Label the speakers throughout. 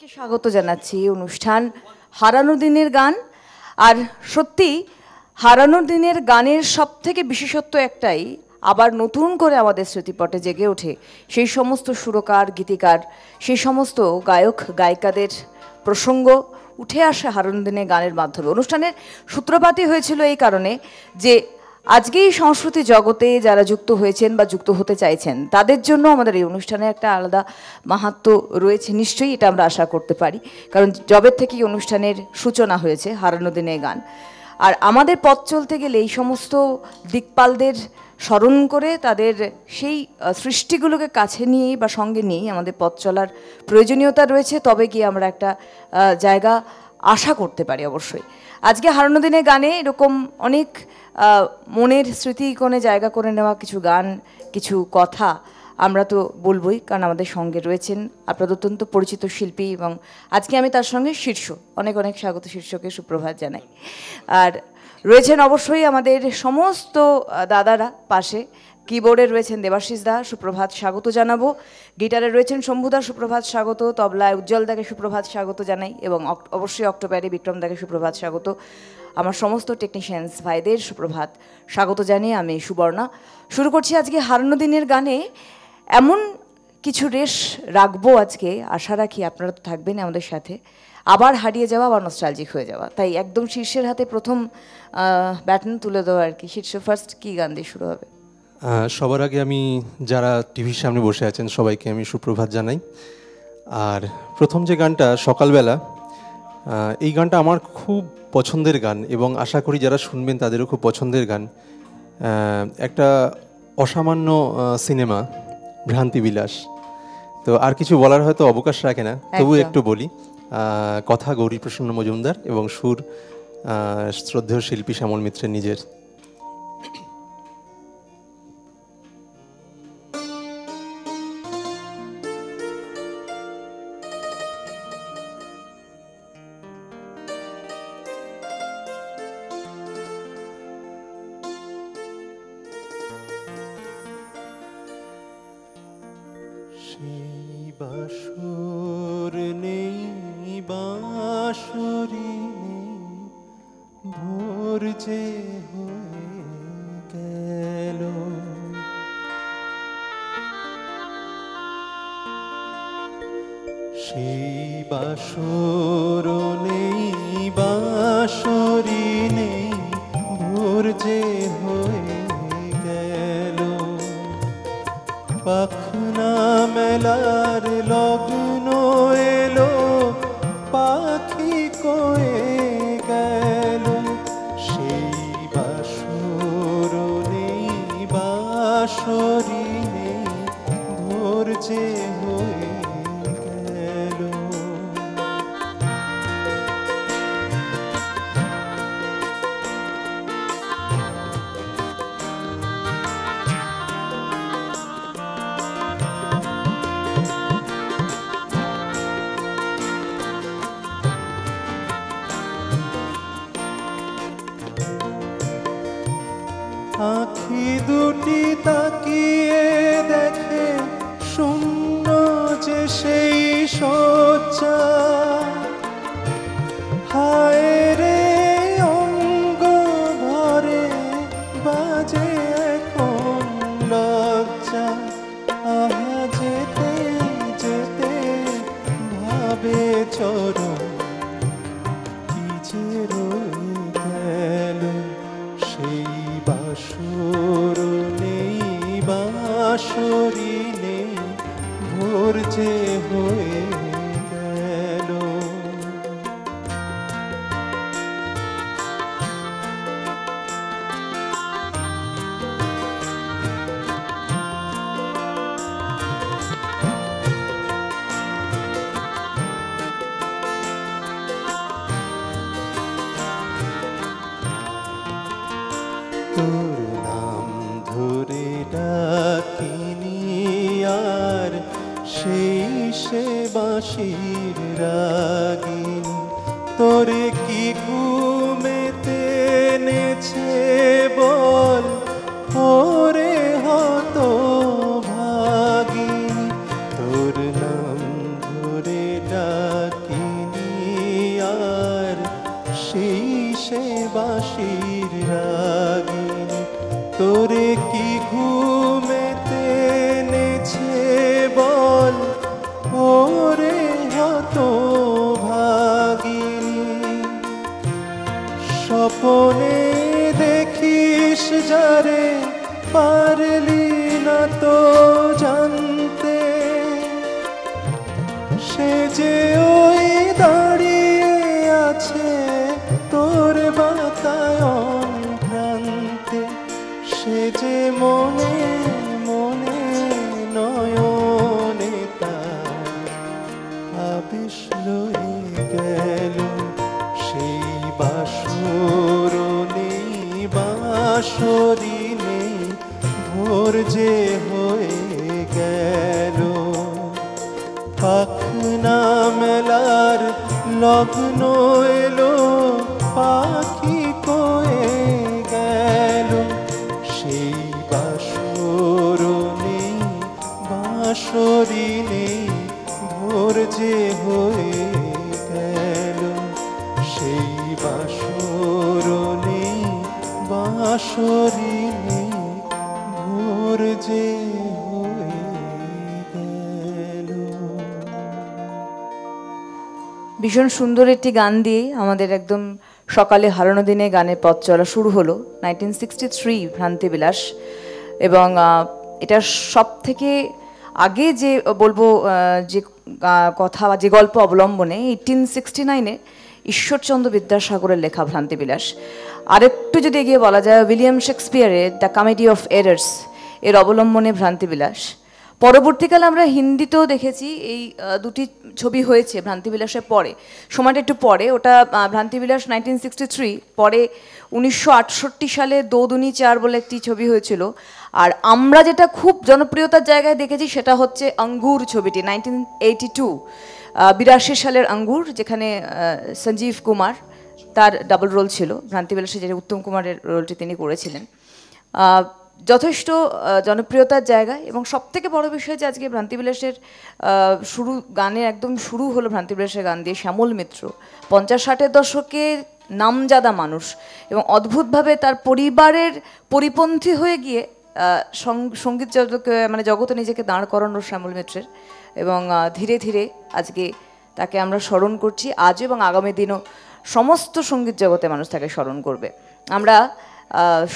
Speaker 1: সবাইকে স্বাগত জানাচ্ছি অনুষ্ঠান হারানো দিনের গান। আর সত্যি হারানো দিনের গানের সবথেকে বিশেষত্ব একটাই, আবার নতুন করে আমাদের স্মৃতিপটে জেগে ওঠে সেই সমস্ত সুরকার গীতিকার, সেই সমস্ত গায়ক গায়িকাদের প্রসঙ্গ উঠে আসে হারানো দিনের গানের মাধ্যমে। অনুষ্ঠানের সূত্রপাতই হয়েছিল এই কারণে যে আজকে এই সংস্কৃতি জগতে যারা যুক্ত হয়েছেন বা যুক্ত হতে চাইছেন তাদের জন্য আমাদের এই অনুষ্ঠানে একটা আলাদা মাহাত্ম্য রয়েছে নিশ্চয়ই, এটা আমরা আশা করতে পারি, কারণ জবের থেকেই অনুষ্ঠানের সূচনা হয়েছে হারানো দিনের গান। আর আমাদের পথ চলতে গেলে এই সমস্ত দিকপালদের স্মরণ করে তাদের সেই সৃষ্টিগুলোকে কাছে নিয়েই বা সঙ্গে নিয়েই আমাদের পথ চলার প্রয়োজনীয়তা রয়েছে, তবে গিয়ে আমরা একটা জায়গা আশা করতে পারি অবশ্যই। আজকে হারানো দিনের গানে এরকম অনেক মনের স্মৃতিকোণে জায়গা করে নেওয়া কিছু গান, কিছু কথা আমরা তো বলবই, কারণ আমাদের সঙ্গে রয়েছেন আপনার অত্যন্ত পরিচিত শিল্পী, এবং আজকে আমি তার সঙ্গে শীর্ষ অনেক অনেক স্বাগত শীর্ষকে সুপ্রভাত জানাই। আর রয়েছেন অবশ্যই আমাদের সমস্ত দাদারা পাশে। কিবোর্ডে রয়েছেন দেবাশিস দা, সুপ্রভাত স্বাগত জানাবো। গিটারে রয়েছেন শম্ভুদা, সুপ্রভাত স্বাগত। তবলায় উজ্জ্বল দাকে সুপ্রভাত স্বাগত জানাই, এবং অবশ্যই অক্টোবরে বিক্রম দাকে সুপ্রভাত স্বাগত। আমার সমস্ত টেকনিশিয়ানস ভাইদের সুপ্রভাত স্বাগত জানিয়ে আমি সুবর্ণা শুরু করছি আজকে হারানো দিনের গানে। এমন কিছু রেশ রাখবো আজকে, আশা রাখি আপনারা তো থাকবেন আমাদের সাথে, আবার হারিয়ে যাওয়া বা নস্টালজিক হয়ে যাওয়া। তাই একদম শীর্ষের হাতে প্রথম ব্যাটন তুলে দেওয়া আর কি। শীর্ষ ফার্স্ট কী গান দিয়ে শুরু হবে?
Speaker 2: সবার আগে আমি যারা টিভির সামনে বসে আছেন সবাইকে আমি সুপ্রভাত জানাই। আর প্রথম যে গানটা সকালবেলা, এই গানটা আমার খুব পছন্দের গান, এবং আশা করি যারা শুনবেন তাদেরও খুব পছন্দের গান। একটা অসামান্য সিনেমা ভ্রান্তিবিলাস। তো আর কিছু বলার হয়তো অবকাশ রাখে না, তবু একটু বলি। কথা গৌরীপ্রসন্ন মজুমদার এবং সুর শ্রদ্ধেয় শিল্পী শ্যামল মিত্রের নিজের।
Speaker 3: বাসর নেই বাঁশরি ভোর যে হয়ে গেল, সেই বাসর নেই বাঁশরি নেই ভোর যে হয়ে গেল। পাখনা মেলার লগ্ন এলো, পাখি কয়ে গেল, সেই বাসর নেই বাঁশরি নেই ভোর যে হয়ে গেল। আঁখি দুটি তাকিয়ে দেখে শূন্য যে সেই শয্যা, হায় রে অঙ্গ ধরে বাজে এখন লজ্জা। আহা যেতে যেতে ভাবে চরণ কি যে রয়ে গেল, সেই বাসর নেই বাঁশরি নেই ভোর যে হয়ে গেল। তোর নাম ধরে ডাকিনি আর সেই সে বাঁশির রাগিনী, তোরে কি ঘুমেতে নেছে বল ওরে হত ভাগিনী। তোর নাম ধরে ডাক সেই সে বাঁশির রাগিনী। তোরে কি ঘুমেতে এনেছে বল ওরে হতভাগিনী। স্বপনে দেখিস যারে পারলি না তো জানতে, সে যে ওই দাঁড়িয়ে আছে তোর বাতায়ন প্রান্তে। সে যে মনে মনে নয়নে তার আবেশ লয়ে গেল। সেই বাসর নেই বাঁশরি নেই ভোর যে হয়ে গেল। পাখনা মেলার লগ্ন এলো পাখি কয়ে গেল। সেই বাসর নেই বাঁশরি নেই ভোর যে হয়ে গেল। সেই বাসর নেই বাঁশরি নেই ভোর যে হয়ে গেল।
Speaker 1: ভীষণ সুন্দর একটি গান দিয়ে আমাদের একদম সকালে হারানো দিনে গানের পথ চলা শুরু হলো 1963 ভ্রান্তিবিলাস। এবং এটা সব থেকে আগে যে বলবো যে কথা বা যে গল্প অবলম্বনে 1869-এ ঈশ্বরচন্দ্র বিদ্যাসাগরের লেখা ভ্রান্তিবিলাস। আরেকটু যদি এগিয়ে বলা যায় উইলিয়াম শেক্সপিয়ারের দ্য কমেডি অফ এরার্স এর অবলম্বনে ভ্রান্তিবিলাস। পরবর্তীকালে আমরা হিন্দিতেও দেখেছি এই দুটি ছবি হয়েছে ভ্রান্তিবিলাসের পরে, সময়টা একটু পরে। ওটা ভ্রান্তিবিলাস 1963, পরে 1968 সালে দো দুনি চার বলে একটি ছবি হয়েছিল। আর আমরা যেটা খুব জনপ্রিয়তার জায়গায় দেখেছি সেটা হচ্ছে আঙ্গুর ছবিটি 1982, 82 সালের আঙ্গুর, যেখানে সঞ্জীব কুমার তার ডাবল রোল ছিল। ভ্রান্তিবিলাসে যে উত্তম কুমারের রোলটি তিনি করেছিলেন। যথেষ্ট জনপ্রিয়তার জায়গায়। এবং সবথেকে বড় বিষয় যে আজকে ভ্রান্তিবিলাসের শুরু, গানের একদম শুরু হলো ভ্রান্তিবিলাসের গান দিয়ে শ্যামল মিত্র, 50-60-এর দশকের নামজাদা মানুষ, এবং অদ্ভুতভাবে তার পরিবারের পরিপন্থী হয়ে গিয়ে সঙ্গীত জগতে নিজেকে দাঁড় করানো শ্যামল মিত্রের। এবং ধীরে ধীরে আজকে তাকে আমরা স্মরণ করছি আজও, এবং আগামী দিনও সমস্ত সঙ্গীত জগতে মানুষ তাকে স্মরণ করবে। আমরা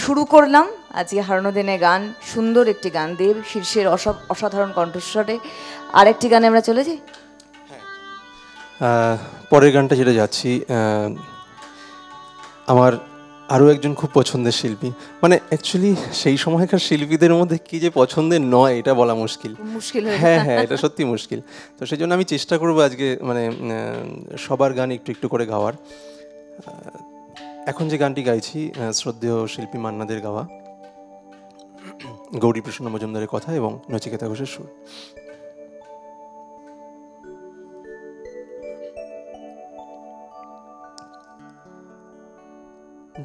Speaker 1: শুরু করলাম আজকে হারানো দিনে গান সুন্দর একটি গান দিয়ে, শীর্ষের অসাধারণ কণ্ঠস্বরে। আরেকটি গানে আমরা চলে যাই।
Speaker 2: পরের গানটা যেটা যাচ্ছি, আমার আরও একজন খুব পছন্দের শিল্পী, মানে অ্যাকচুয়ালি সেই সময়কার শিল্পীদের মধ্যে কি যে পছন্দের নয় এটা বলা মুশকিল। হ্যাঁ হ্যাঁ, এটা সত্যি মুশকিল। তো সেই জন্য আমি চেষ্টা করবো আজকে মানে সবার গান একটু একটু করে গাওয়ার। এখন যে গানটি গাইছি শ্রদ্ধেয় শিল্পী মান্নাদের গাওয়া, গৌরীপ্রসন্ন মজুমদারের কথা এবং নচিকেতা ঘোষের সুর।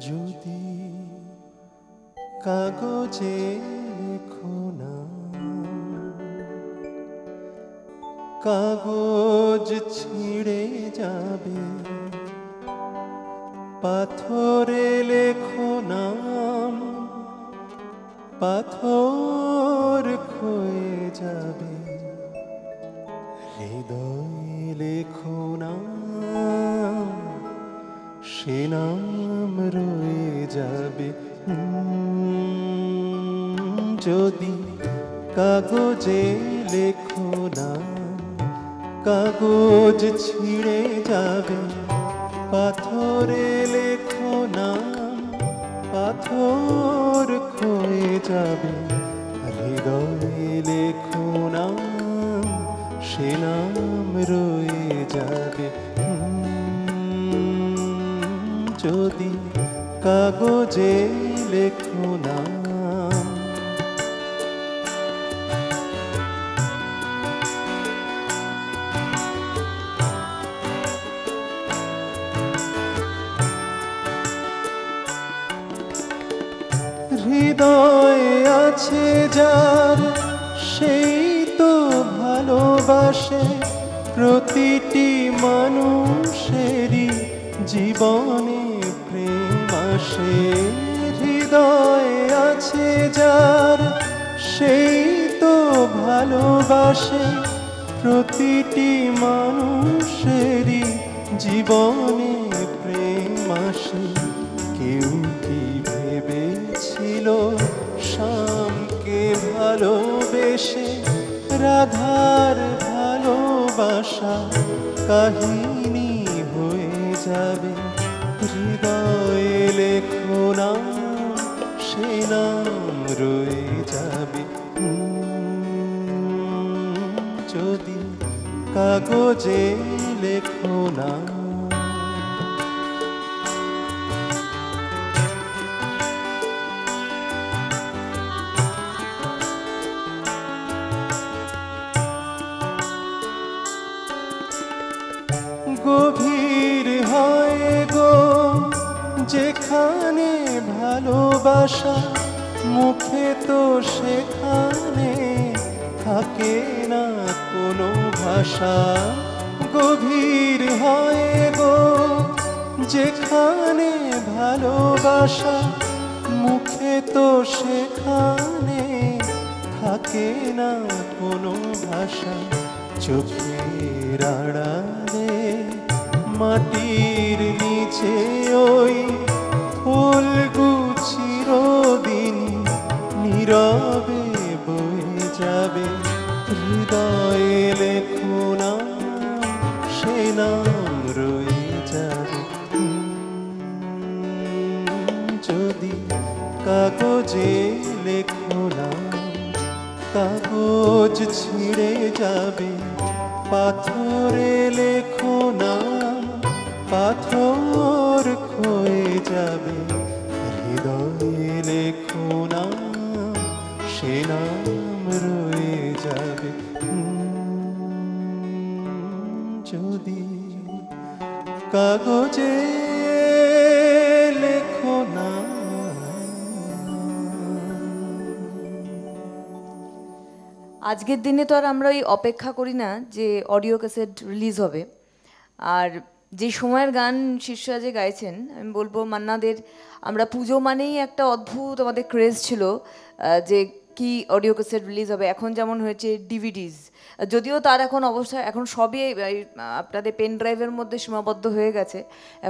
Speaker 3: যদি কাগজে লেখো না, কাগজ ছিঁড়ে যাবে, পাথরে লেখো নাম, পাথর ক্ষয়ে যাবে, হৃদয়ে লেখো নাম, সে নাম রয়ে যাবে। যদি কাগজে লেখো না, কাগজ ছিঁড়ে যাবে, পাথরে লেখো নাম, পাথর ক্ষয়ে যাবে, হৃদয়ে লেখো নাম, সে নাম রয়ে যাবে। যদি কাগজে লেখো না, হৃদয়ে আছে যার সেই তো ভালোবাসে, প্রতিটি মানুষেরই জীবনে সে হৃদয়ে আছে যার, সেই তো ভালোবাসে। প্রতিটি মানুষেরই জীবনে প্রেম আসে। কেউ কি ভেবেছিল শ্যামকে ভালোবেসে রাধার ভালোবাসা কাহিনী হয়ে যাবে? হৃদয়ে লেখো নাম, সে নাম রয়ে যাবে। যদি কাগজে লেখো না। গভীর হয় গো যেখানে ভালোবাসা, মুখে তো সেখানে থাকে না কোনো ভাষা। গভীর হয় গো যেখানে ভালোবাসা, মুখে তো সেখানে থাকে না কোনো ভাষা। চোখের আড়ালে মাটির নিচে ওই ফুলগুছি চিরদিন নীরবে বয়ে যাবে। হৃদয়ে লেখো নাম, সে নাম রয়ে যাবে। যদি কাগজে লেখো না, কাগজ ছিঁড়ে যাবে। পাথরে লেখো না, পাথর ক্ষয়ে যাবে। হৃদয়ে লেখো না, সে নাম রয়ে যাবে। যদি কাগজে লেখো না।
Speaker 1: আজকের দিনে তো আর আমরা ওই অপেক্ষা করি না যে অডিও ক্যাসেট রিলিজ হবে। আর যে সময়ের গান শীর্ষ আজে গাইছেন, আমি বলবো মান্নাদের, আমরা পুজো মানেই একটা অদ্ভুত আমাদের ক্রেজ ছিল যে কি অডিও ক্যাসেট রিলিজ হবে। এখন যেমন হয়েছে ডিভিডিজ, যদিও তার এখন অবস্থা এখন সবই আপনাদের পেন ড্রাইভের মধ্যে সীমাবদ্ধ হয়ে গেছে।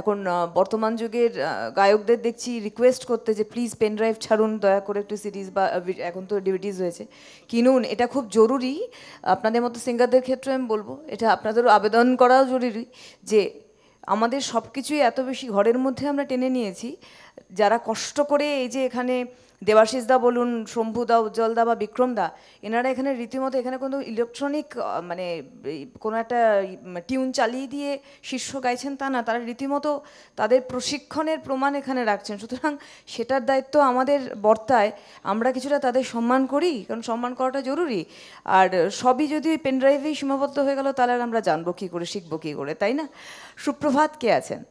Speaker 1: এখন বর্তমান যুগের গায়কদের দেখছি রিকোয়েস্ট করতে যে প্লিজ পেন ড্রাইভ ছাড়ুন, দয়া করে একটু সিরিজ বা এখন তো ডিভিডিজ হয়েছে কিনুন। এটা খুব জরুরি আপনাদের মতো সিঙ্গারদের ক্ষেত্রে। আমি বলবো এটা আপনাদেরও আবেদন করাও জরুরি যে আমাদের সব কিছুই এত বেশি ঘরের মধ্যে আমরা টেনে নিয়েছি। যারা কষ্ট করে এই যে এখানে দেবাশিস দা বলুন, শম্ভু দা, উজ্জ্বল দা বা বিক্রম দা, এনারা এখানে রীতিমতো এখানে কোনো ইলেকট্রনিক মানে কোনো একটা টিউন চালিয়ে দিয়ে শীর্ষ গাইছেন তা না, তারা রীতিমতো তাদের প্রশিক্ষণের প্রমাণ এখানে রাখছেন। সুতরাং সেটার দায়িত্ব আমাদের বর্তায়। আমরা কিছুটা তাদের সম্মান করি, কারণ সম্মান করাটা জরুরি। আর সবই যদি পেন ড্রাইভেই সীমাবদ্ধ হয়ে গেল তাহলে আমরা জানবো কী করে, শিখবো কী করে, তাই না? সুপ্রভাত, কে আছেন?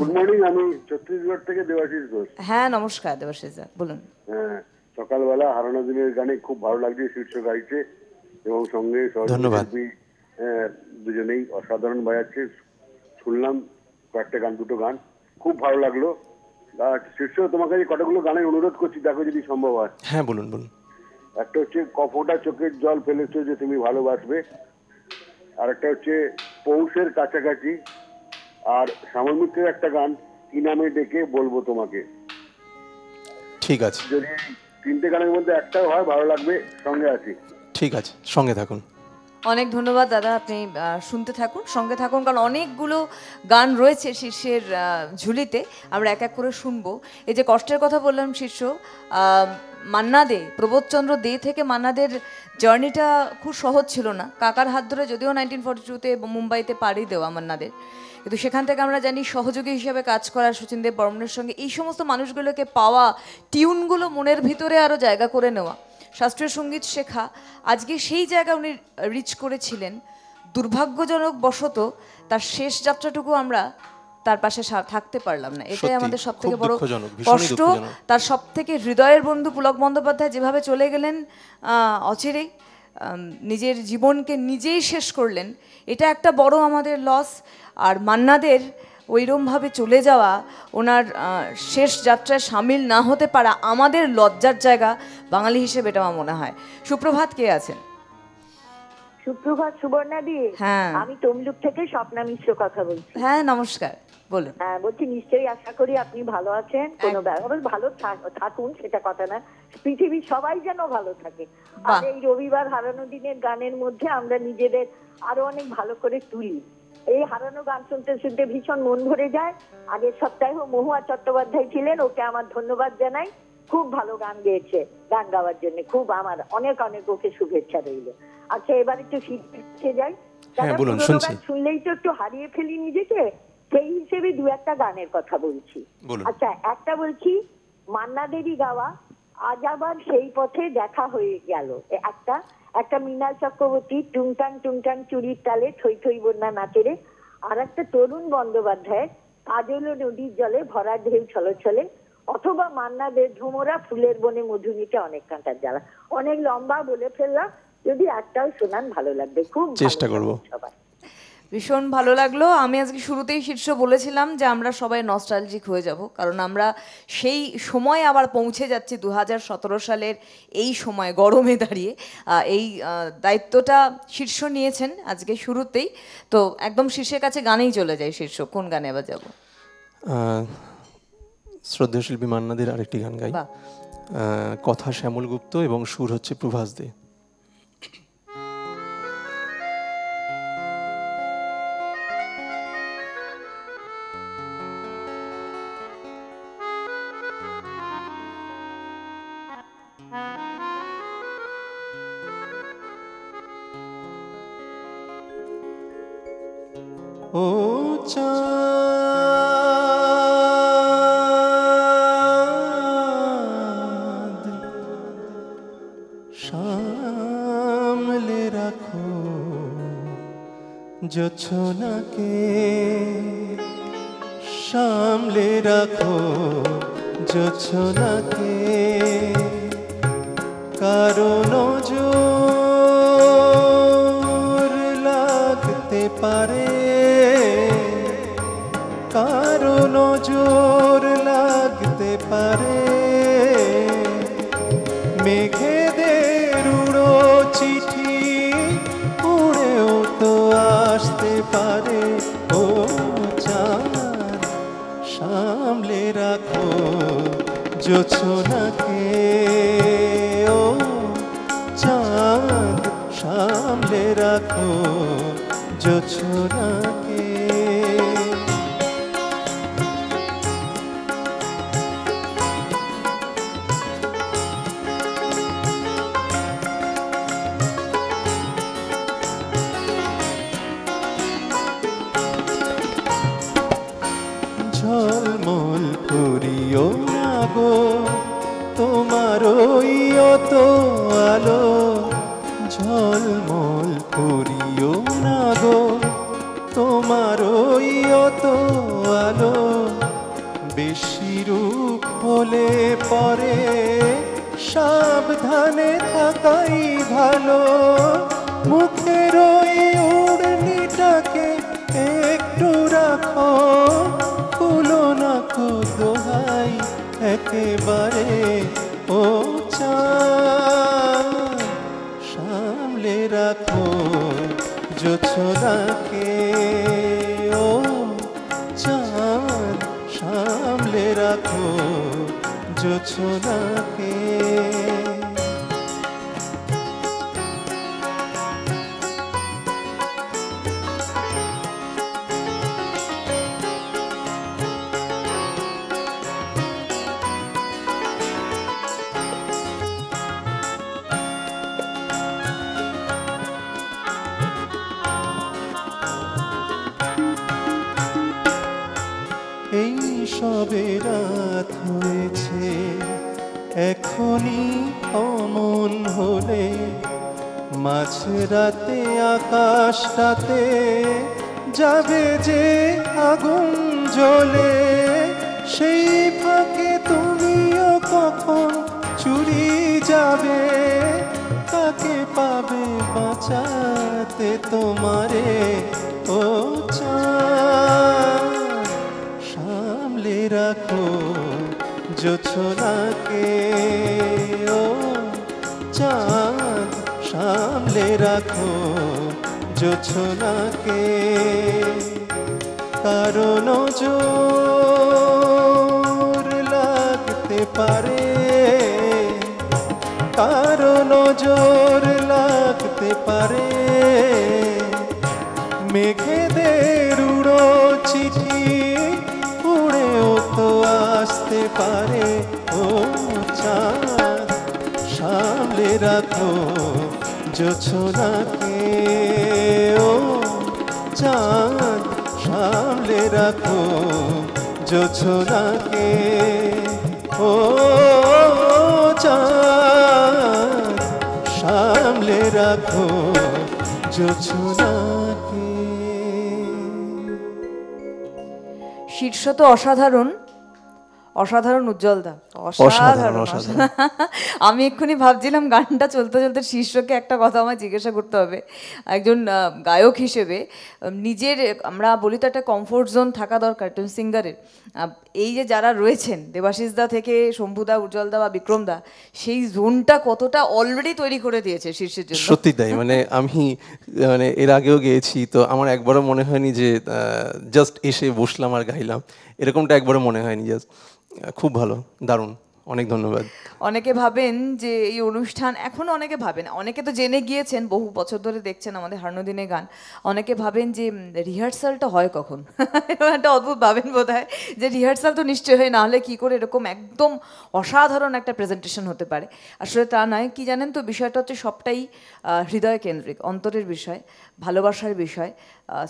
Speaker 4: গুড মর্নিং, আমি ছত্তিশগড় থেকে দেবাশিস ঘোষ।
Speaker 1: হ্যাঁ নমস্কার দেবাশিস দা, বলুন।
Speaker 4: হ্যাঁ, সকালবেলা হারানো দিনের গানে খুব ভালো লাগছে, শীর্ষ গাইছে এবং সঙ্গে সহশিল্পী দুজনেই অসাধারণ বাজাচ্ছে। শুনলাম কয়েকটা গান, দুটো গান খুব ভালো লাগলো। শীর্ষ তোমার কাছে কতগুলো গানের অনুরোধ করছি, দেখো যদি সম্ভব হয়।
Speaker 2: হ্যাঁ বলুন বলুন।
Speaker 4: একটা হচ্ছে কফোটা চোখের জল ফেলেছো যে তুমি ভালোবাসবে, আর একটা হচ্ছে পৌষের কাছাকাছি, আর শ্যামল মিত্রের একটা গান কি নামে ডেকে বলবো তোমাকে।
Speaker 2: ঠিক আছে,
Speaker 4: যদি তিনটে গানের মধ্যে একটাও হয় ভালো লাগবে, সঙ্গে আছি।
Speaker 2: ঠিক আছে, সঙ্গে থাকুন।
Speaker 1: অনেক ধন্যবাদ দাদা, আপনি শুনতে থাকুন, সঙ্গে থাকুন, কারণ অনেকগুলো গান রয়েছে শীর্ষের ঝুলিতে, আমরা এক এক করে শুনবো। এই যে কষ্টের কথা বললাম, শীর্ষ মান্না দে, প্রবোধচন্দ্র দে থেকে মান্নাদের জার্নিটা খুব সহজ ছিল না। কাকার হাত ধরে যদিও 1942-তে মুম্বাইতে পাড়ি দেওয়া মান্নাদের, কিন্তু সেখান থেকে আমরা জানি সহযোগী হিসেবে কাজ করা শচীন দেব বর্মনের সঙ্গে এই সমস্ত মানুষগুলোকে পাওয়া, টিউনগুলো মনের ভিতরে আরও জায়গা করে নেওয়া, শাস্ত্রীয় সঙ্গীত শেখা, আজকে সেই জায়গা উনি রিচ করেছিলেন। দুর্ভাগ্যজনক বশত তার শেষ যাত্রাটুকু আমরা তার পাশে থাকতে পারলাম না, এটাই আমাদের সব থেকে বড় কষ্ট। তার সব থেকে হৃদয়ের বন্ধু পুলক বন্দ্যোপাধ্যায় যেভাবে চলে গেলেন অচিরেই, নিজের জীবনকে নিজেই শেষ করলেন, এটা একটা বড় আমাদের লস। আর মান্নাদের ওইরমভাবে চলে যাওয়া, ওনার শেষ যাত্রায় সামিল না হতে পারা আমাদের লজ্জার জায়গা বাঙালি হিসেবে, এটা আমার মনে হয়। সুপ্রভাত, কে আছেন?
Speaker 5: সুপ্রভাত সুবর্ণাদি।
Speaker 1: হ্যাঁ,
Speaker 5: আমি তমলুক থেকে স্বপ্না মিশ্র কথা বলছি।
Speaker 1: হ্যাঁ নমস্কার, বলুন।
Speaker 5: হ্যাঁ বলছি, নিশ্চয়ই আশা করি আপনি ভালো আছেন। কোনো ভালো থাকুন সেটা কথা না, পৃথিবীর সবাই যেন ভালো থাকে। আর এই রবিবার হারানো দিনের গানের মধ্যে আমরা নিজেদের আরো অনেক ভালো করে তুলি। এই হারানো গান শুনতে শুনতে ভীষণ মন ভরে যায়। আগের সপ্তাহে মহুয়া চট্টোপাধ্যায় ছিলেন, ওকে আমার ধন্যবাদ জানাই। খুব ভালো গান গেয়েছে, গান গাওয়ার জন্য খুব আমার অনেক অনেক ওকে শুভেচ্ছা রইল। আচ্ছা, এবার একটু শিখতে যাই। শুনলেই তো একটু হারিয়ে ফেলি নিজেকে, সেই হিসেবে দু একটা গানের কথা বলছি। আচ্ছা, একটা বলছি মান্না দেবী গাওয়া আজ আবার সেই পথে দেখা হয়ে গেল, একটা মৃণাল চক্রবর্তী টুংটাং টুংটাং চুরির তালে থই থই বন্যা নাচেরে, আর একটা তরুণ বন্দ্যোপাধ্যায় কাজল নদীর জলে ভরা ঢেউ ছলে ছলে, অথবা মান্না দে ধুমরা ফুলের বনে মধুমিতে অনেক কাঁটার জ্বালা। অনেক লম্বা বলে ফেললাম, যদি একটাও শোনান ভালো লাগবে, খুব চেষ্টা করবো। সবাই
Speaker 1: ভীষণ ভালো লাগলো। আমি আজকে শুরুতেই শীর্ষ বলেছিলাম যে আমরা সবাই নস্টালজিক হয়ে যাব, কারণ আমরা সেই সময় আবার পৌঁছে যাচ্ছি 2017 সালের এই সময় গরমে দাঁড়িয়ে। এই দায়িত্বটা শীর্ষ নিয়েছেন আজকে শুরুতেই, তো একদম শীর্ষের কাছে গানেই চলে যায়। শীর্ষ কোন গানে আবার যাব?
Speaker 2: শ্রদ্ধেয় শিল্পী মান্নাদের আরেকটি গান গাই, কথা শ্যামল গুপ্ত এবং সুর হচ্ছে প্রভাস দে।
Speaker 3: ও চাঁদ সামলে রাখো জোছনাকে, সামলে রাখো জোছনাকে, কারণ জোর লাগতে পারে, কারণ জোর লাগতে পারে, মেঘেদের উড়ো চিঠি উড়েও তো আসতে পারে। ও চাঁদ সামলে রাখো জোছনাকে, ও চাঁদ সামলে রাখো জোছনাকে। ঝলমল করিও না গো তোমার ওই অত আলো, ঝলমল করিও না গো তোমার ওই অত আলো, বেশি রূপ হলে পরে সাবধানে থাকাই ভালো, মুখের ওই উড়নিটাকে একটু রাখো, খুলো না কো দোহাই একেবারে। ও চাঁদ সামলে রাখো জোছনাকে, ও চাঁদ সামলে রাখো জোছনাকে। এই সবে রাত হয়েছে, এখনই অমন হলে, মাঝরাতে আকাশটাতে যাবে যে আগুন জ্বলে, সেই ফাঁকে তুমিও কখন চুরি যাবে, কাকে পাবে বাঁচাতে তোমারে। ও চাঁদ জোছনাকে ও চাঁদ সামলে রাখো জোছনাকে, কারণ নজর লাগতে পারে, কারণ নজর লাগতে পারে, মেঘেদের উড়ো চিঠি উড়েও তো আসতে পারে। ও চাঁদ সামলে রাখো জোছনাকে, ও চাঁদ সামলে রাখো জোছনাকে, ও চাঁদ সামলে রাখো জোছনাকে।
Speaker 1: শীর্ষ তো অসাধারণ, অসাধারণ উজ্জ্বলদা, অসাধারণ। আমি এক্ষুনি ভাবছিলাম গানটা চলতে চলতে শীর্ষকে একটা কথা আমায় জিজ্ঞাসা করতে হবে একজন গায়ক হিসেবে। নিজের, আমরা বলি তো একটা কমফোর্ট জোন থাকা দরকার একজন সিঙ্গারের। এই যে যারা রয়েছেন দেবাশিস দা থেকে শম্ভুদা, উজ্জ্বলদা বা বিক্রমদা, সেই জোনটা কতটা অলরেডি তৈরি করে দিয়েছে শীর্ষের জন্য।
Speaker 2: সত্যি তাই, মানে আমি মানে এর আগেও গেয়েছি তো আমার একবারও মনে হয়নি যে জাস্ট এসে বসলাম আর গাইলাম, এরকমটা একবারও মনে হয়নি। জাস্ট খুব ভালো, দারুণ, অনেক ধন্যবাদ।
Speaker 1: অনেকে ভাবেন যে এই অনুষ্ঠান, এখন অনেকে ভাবেন, অনেকে তো জেনে গিয়েছেন, বহু বছর ধরে দেখছেন আমাদের হারানো দিনের গান, অনেকে ভাবেন যে রিহার্সালটা হয় কখন। একটা অদ্ভুত ভাবেন বোধহয় যে রিহার্সাল তো নিশ্চয়ই হয়, না হলে কী করে এরকম একদম অসাধারণ একটা প্রেজেন্টেশন হতে পারে। আসলে তা নয়, কি জানেন তো, বিষয়টা হচ্ছে সবটাই হৃদয় কেন্দ্রিক, অন্তরের বিষয়, ভালোবাসার বিষয়,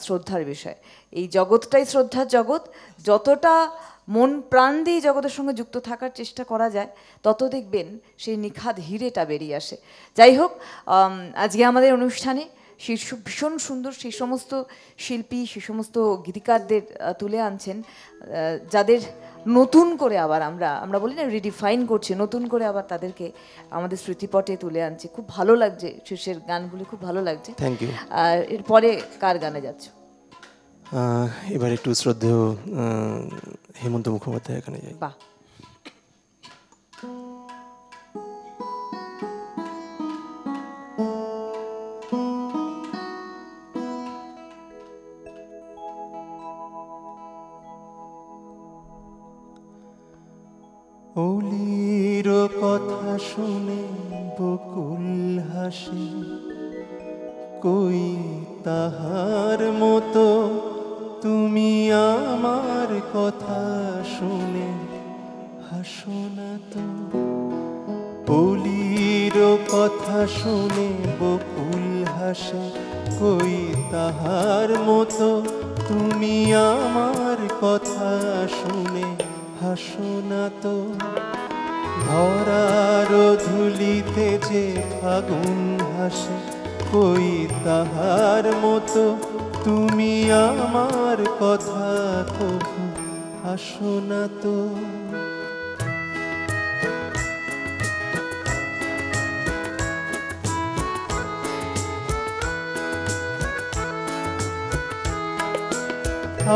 Speaker 1: শ্রদ্ধার বিষয়। এই জগৎটাই শ্রদ্ধার জগৎ। যতটা মন প্রাণ দিয়ে জগতের সঙ্গে যুক্ত থাকার চেষ্টা করা যায়, তত দেখবেন সেই নিখাদ হিরেটা বেরিয়ে আসে। যাই হোক, আজকে আমাদের অনুষ্ঠানে ভীষণ সুন্দর সেই সমস্ত শিল্পী, সেই সমস্ত গীতিকারদের তুলে আনছেন, যাদের নতুন করে আবার আমরা বলি না রিডিফাইন করছি, নতুন করে আবার তাদেরকে আমাদের স্মৃতিপটে তুলে আনছে। খুব ভালো লাগছে, শীর্ষের গানগুলি খুব ভালো লাগছে।
Speaker 2: Thank you.
Speaker 1: আর এরপরে কার গানে যাচ্ছ?
Speaker 2: এবার একটু শ্রদ্ধেয় হেমন্ত মুখোপাধ্যায় এখানে যাই।
Speaker 1: বাহ।
Speaker 3: অলির কথা শুনে বকুল হাসে, কই তাহার মতো তুমি আমার কথা শুনে হাসো না তো। অলির কথা শুনে বকুল হাসে, কই তাহার মতো তুমি আমার কথা শুনে হাসো না তো। ধরার ধুলিতে যে ফাগুন হাসে, কই তাহার মতো তুমি আমার কথা কবু হাসো না তো।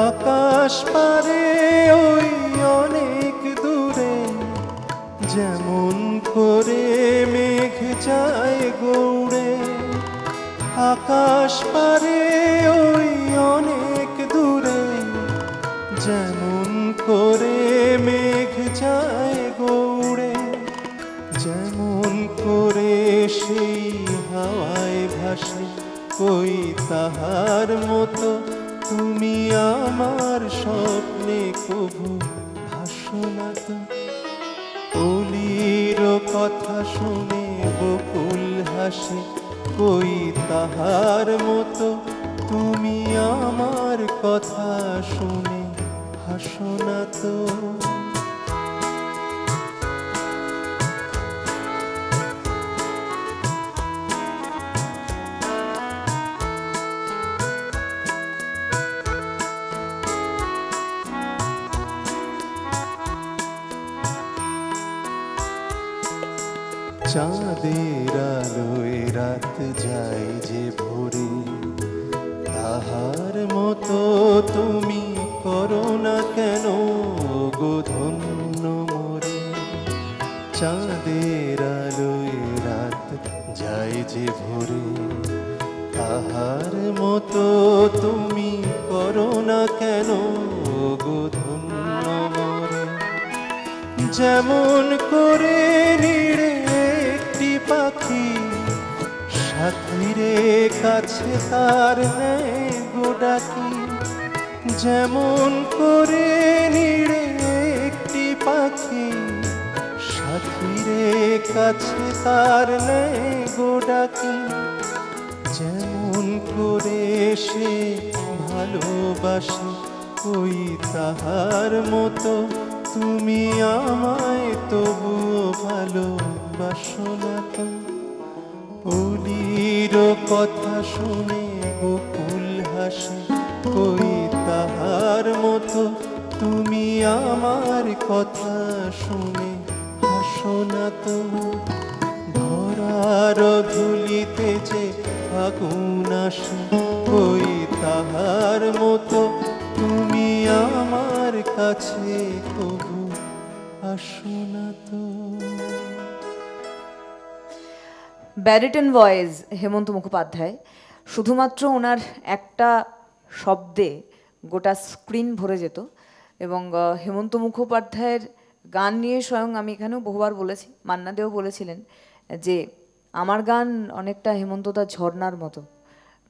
Speaker 3: আকাশ পারে ওই অনেক দূরে, যেমন করে মেঘ যায় গৌড়ে। আকাশ পারে ওই অনেক দূরে, যেমন করে মেঘ যায় গৌড়ে। যেমন করে সেই হাওয়ায় ভাসে, কই তাহার মতো তুমি আমার স্বপ্নে কবু ভাসো না তো। অলির কথা শুনে বকুল হাসে, কই তাহার মতো তুমি আমার কথা শুনে হাসো না তো। চাঁদের আলোয় রাত যায় যে ভোরে, তাহার মতো তুমি করো না কেন গো ধন্য মোরে। চাঁদের আলোয় রাত যায় যে ভরে, তাহার মতো তুমি করো না কেন গো ধন্য মোরে। যেমন করে নিড়ে একটি পাখি সাথীরে কাছে তার নেয় গো ডাকি, যেমন করে নিড়ে একটি পাখি সাথীরে কাছে তার নেয় গো ডাকি, যেমন করে সে ভালোবাসে ওই তাহার মতো তুমি আমায় তবুও ভালোবাসো না তো। অলির কথা শুনে বকুল হাসে ওই তাহার মতো তুমি আমার কথা শুনে হাসো না তো। ধরার ধুলিতে যে আগুন আসে ওই তাহার মতো তুমি আমার কাছে কবু আসো না তো।
Speaker 1: ব্যারিটন ভয়েস হেমন্ত মুখোপাধ্যায়, শুধুমাত্র ওনার একটা শব্দে গোটা স্ক্রিন ভরে যেত। এবং হেমন্ত মুখোপাধ্যায়ের গান নিয়ে স্বয়ং আমি এখানেও বহুবার বলেছি, মান্না দেও বলেছিলেন যে আমার গান অনেকটা হেমন্তদার ঝর্ণার মতো,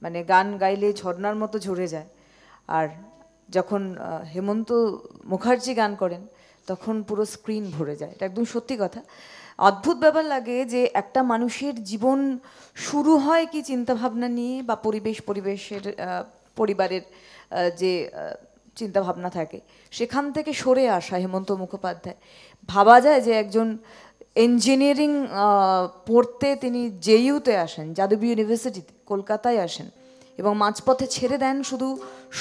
Speaker 1: মানে গান গাইলে ঝর্ণার মতো ঝরে যায়। আর যখন হেমন্ত মুখার্জি গান করেন তখন পুরো স্ক্রিন ভরে যায়। এটা একদম সত্যি কথা। অদ্ভুত ব্যাপার লাগে যে একটা মানুষের জীবন শুরু হয় কি চিন্তাভাবনা নিয়ে, বা পরিবেশের পরিবারের যে চিন্তাভাবনা থাকে সেখান থেকে সরে আসা হেমন্ত মুখোপাধ্যায়। ভাবা যায় যে একজন ইঞ্জিনিয়ারিং পড়তে তিনি জেইউতে আসেন, যাদবী ইউনিভার্সিটিতে কলকাতায় আসেন, এবং মাঝপথে ছেড়ে দেন শুধু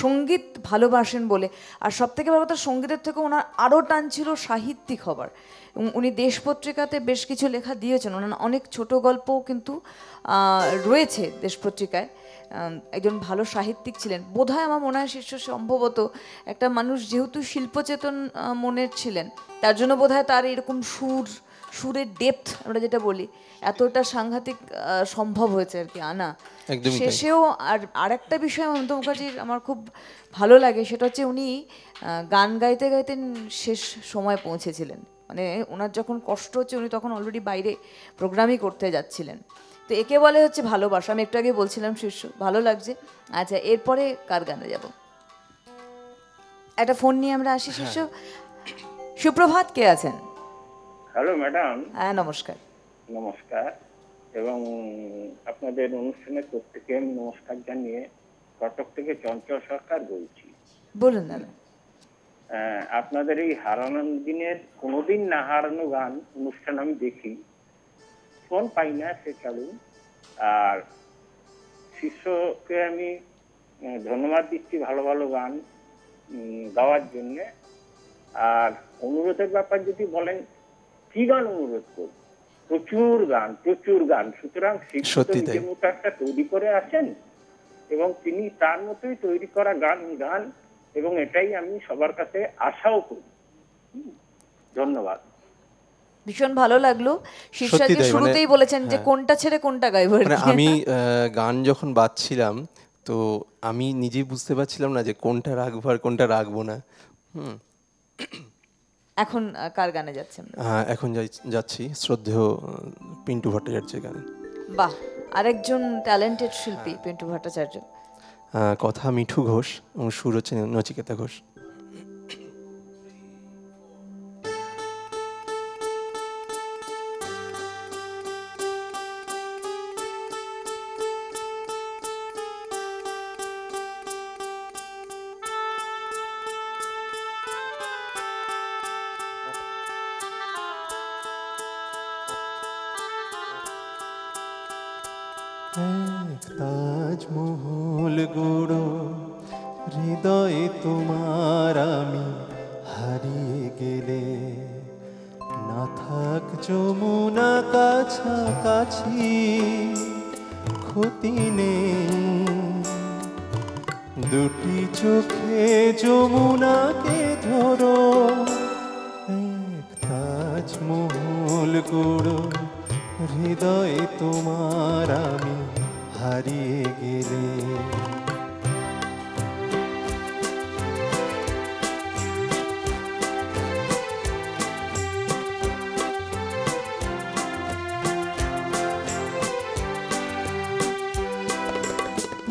Speaker 1: সঙ্গীত ভালোবাসেন বলে। আর সব থেকে বড় কথা, সঙ্গীতের থেকে ওনার আরও টান ছিল সাহিত্যিক হবার। এবং উনি দেশ পত্রিকাতে বেশ কিছু লেখা দিয়েছেন, ওনার অনেক ছোট গল্পও কিন্তু রয়েছে দেশ পত্রিকায়। একজন ভালো সাহিত্যিক ছিলেন বোধহয়, আমার মনে হয় সম্ভবত একটা মানুষ যেহেতু শিল্পচেতন মনের ছিলেন, তার জন্য বোধহয় তার এরকম সুরের ডেপথ আমরা যেটা বলি এতটা সাংঘাতিক সম্ভব হয়েছে আর কি আনা শেষেও। আর একটা বিষয় হেমন্ত মুখার্জির আমার খুব ভালো লাগে, সেটা হচ্ছে উনি গান গাইতে গাইতে শেষ সময় পৌঁছেছিলেন। মানে ওনার যখন কষ্ট হচ্ছে উনি তখন অলরেডি বাইরে প্রোগ্রামই করতে যাচ্ছিলেন। তো একে বলে হচ্ছে ভালোবাসা। আমি একটু আগে বলছিলাম শীর্ষ, ভালো লাগছে। আচ্ছা, এরপরে কার গানে যাব? একটা ফোন নিয়ে আমরা আসি শীর্ষ। সুপ্রভাত, কে আছেন?
Speaker 6: Hello madam.
Speaker 1: হ্যাঁ, নমস্কার।
Speaker 6: নমস্কার, এবং আপনাদের অনুষ্ঠানের প্রত্যেকে আমি নমস্কার জানিয়ে কটক থেকে চঞ্চল সরকার বলছি।
Speaker 1: বলুন দাদা।
Speaker 6: আপনাদের এই হারানো দিনের কোনোদিন না হারানো গান অনুষ্ঠান আমি দেখি, ফোন পাই না সে কারণ। আর শিষ্যকে আমি ধন্যবাদ দিচ্ছি ভালো ভালো গান গাওয়ার জন্য। আর অনুরোধের ব্যাপার যদি বলেন কি গান অনুরোধ করব, প্রচুর গান। সুতরাং নিজের মতো একটা তৈরি করে আসেন এবং তিনি তার মতোই তৈরি করা গান, এবং এটাই আমি সবার কাছে আশাও করি। ধন্যবাদ।
Speaker 1: ভীষণ ভালো লাগলো। শীর্ষকে শুরুতেই বলেছেন যে কোনটা ছেড়ে কোনটা গাইবো।
Speaker 2: আমি গান যখন বাজছিলাম তো আমি নিজেই বুঝতে পারছিলাম না যে কোনটা রাখবো আর কোনটা রাখবো না।
Speaker 1: এখন কার গানে যাচ্ছেন?
Speaker 2: এখন যাচ্ছি শ্রদ্ধেয় পিন্টু ভট্টাচার্যের গানে।
Speaker 1: বাহ, আরেকজন ট্যালেন্টেড শিল্পী পিন্টু ভট্টাচার্য।
Speaker 2: কথা মিঠু ঘোষ এবং সুর হচ্ছে নচিকেতা ঘোষ।
Speaker 3: তাজমহল গড়ো হৃদয়ে তোমার আমি হারিয়ে গেলে, না থাক যমুনা কাছাকাছি ক্ষতি নেই, দুটি চোখে যমুনাকে ধরো। তাজমহল গুঁড়ো হৃদয়ে তোমার আমি হারিয়ে গেলে।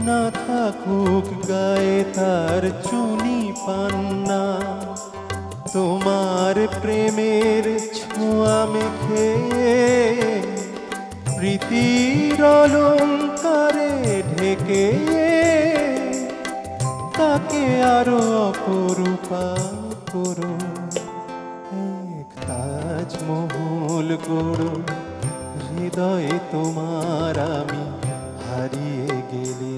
Speaker 3: না থাকুক গায়ে তার চুনি পান্না, তোমার প্রেমের ছোঁয়া মেখে প্রীতির অলঙ্কারে ঢেকে তাকে আরো অপরূপা করো। এক তাজমহল গড়ো হৃদয়ে তোমার আমি হারিয়ে গেলে।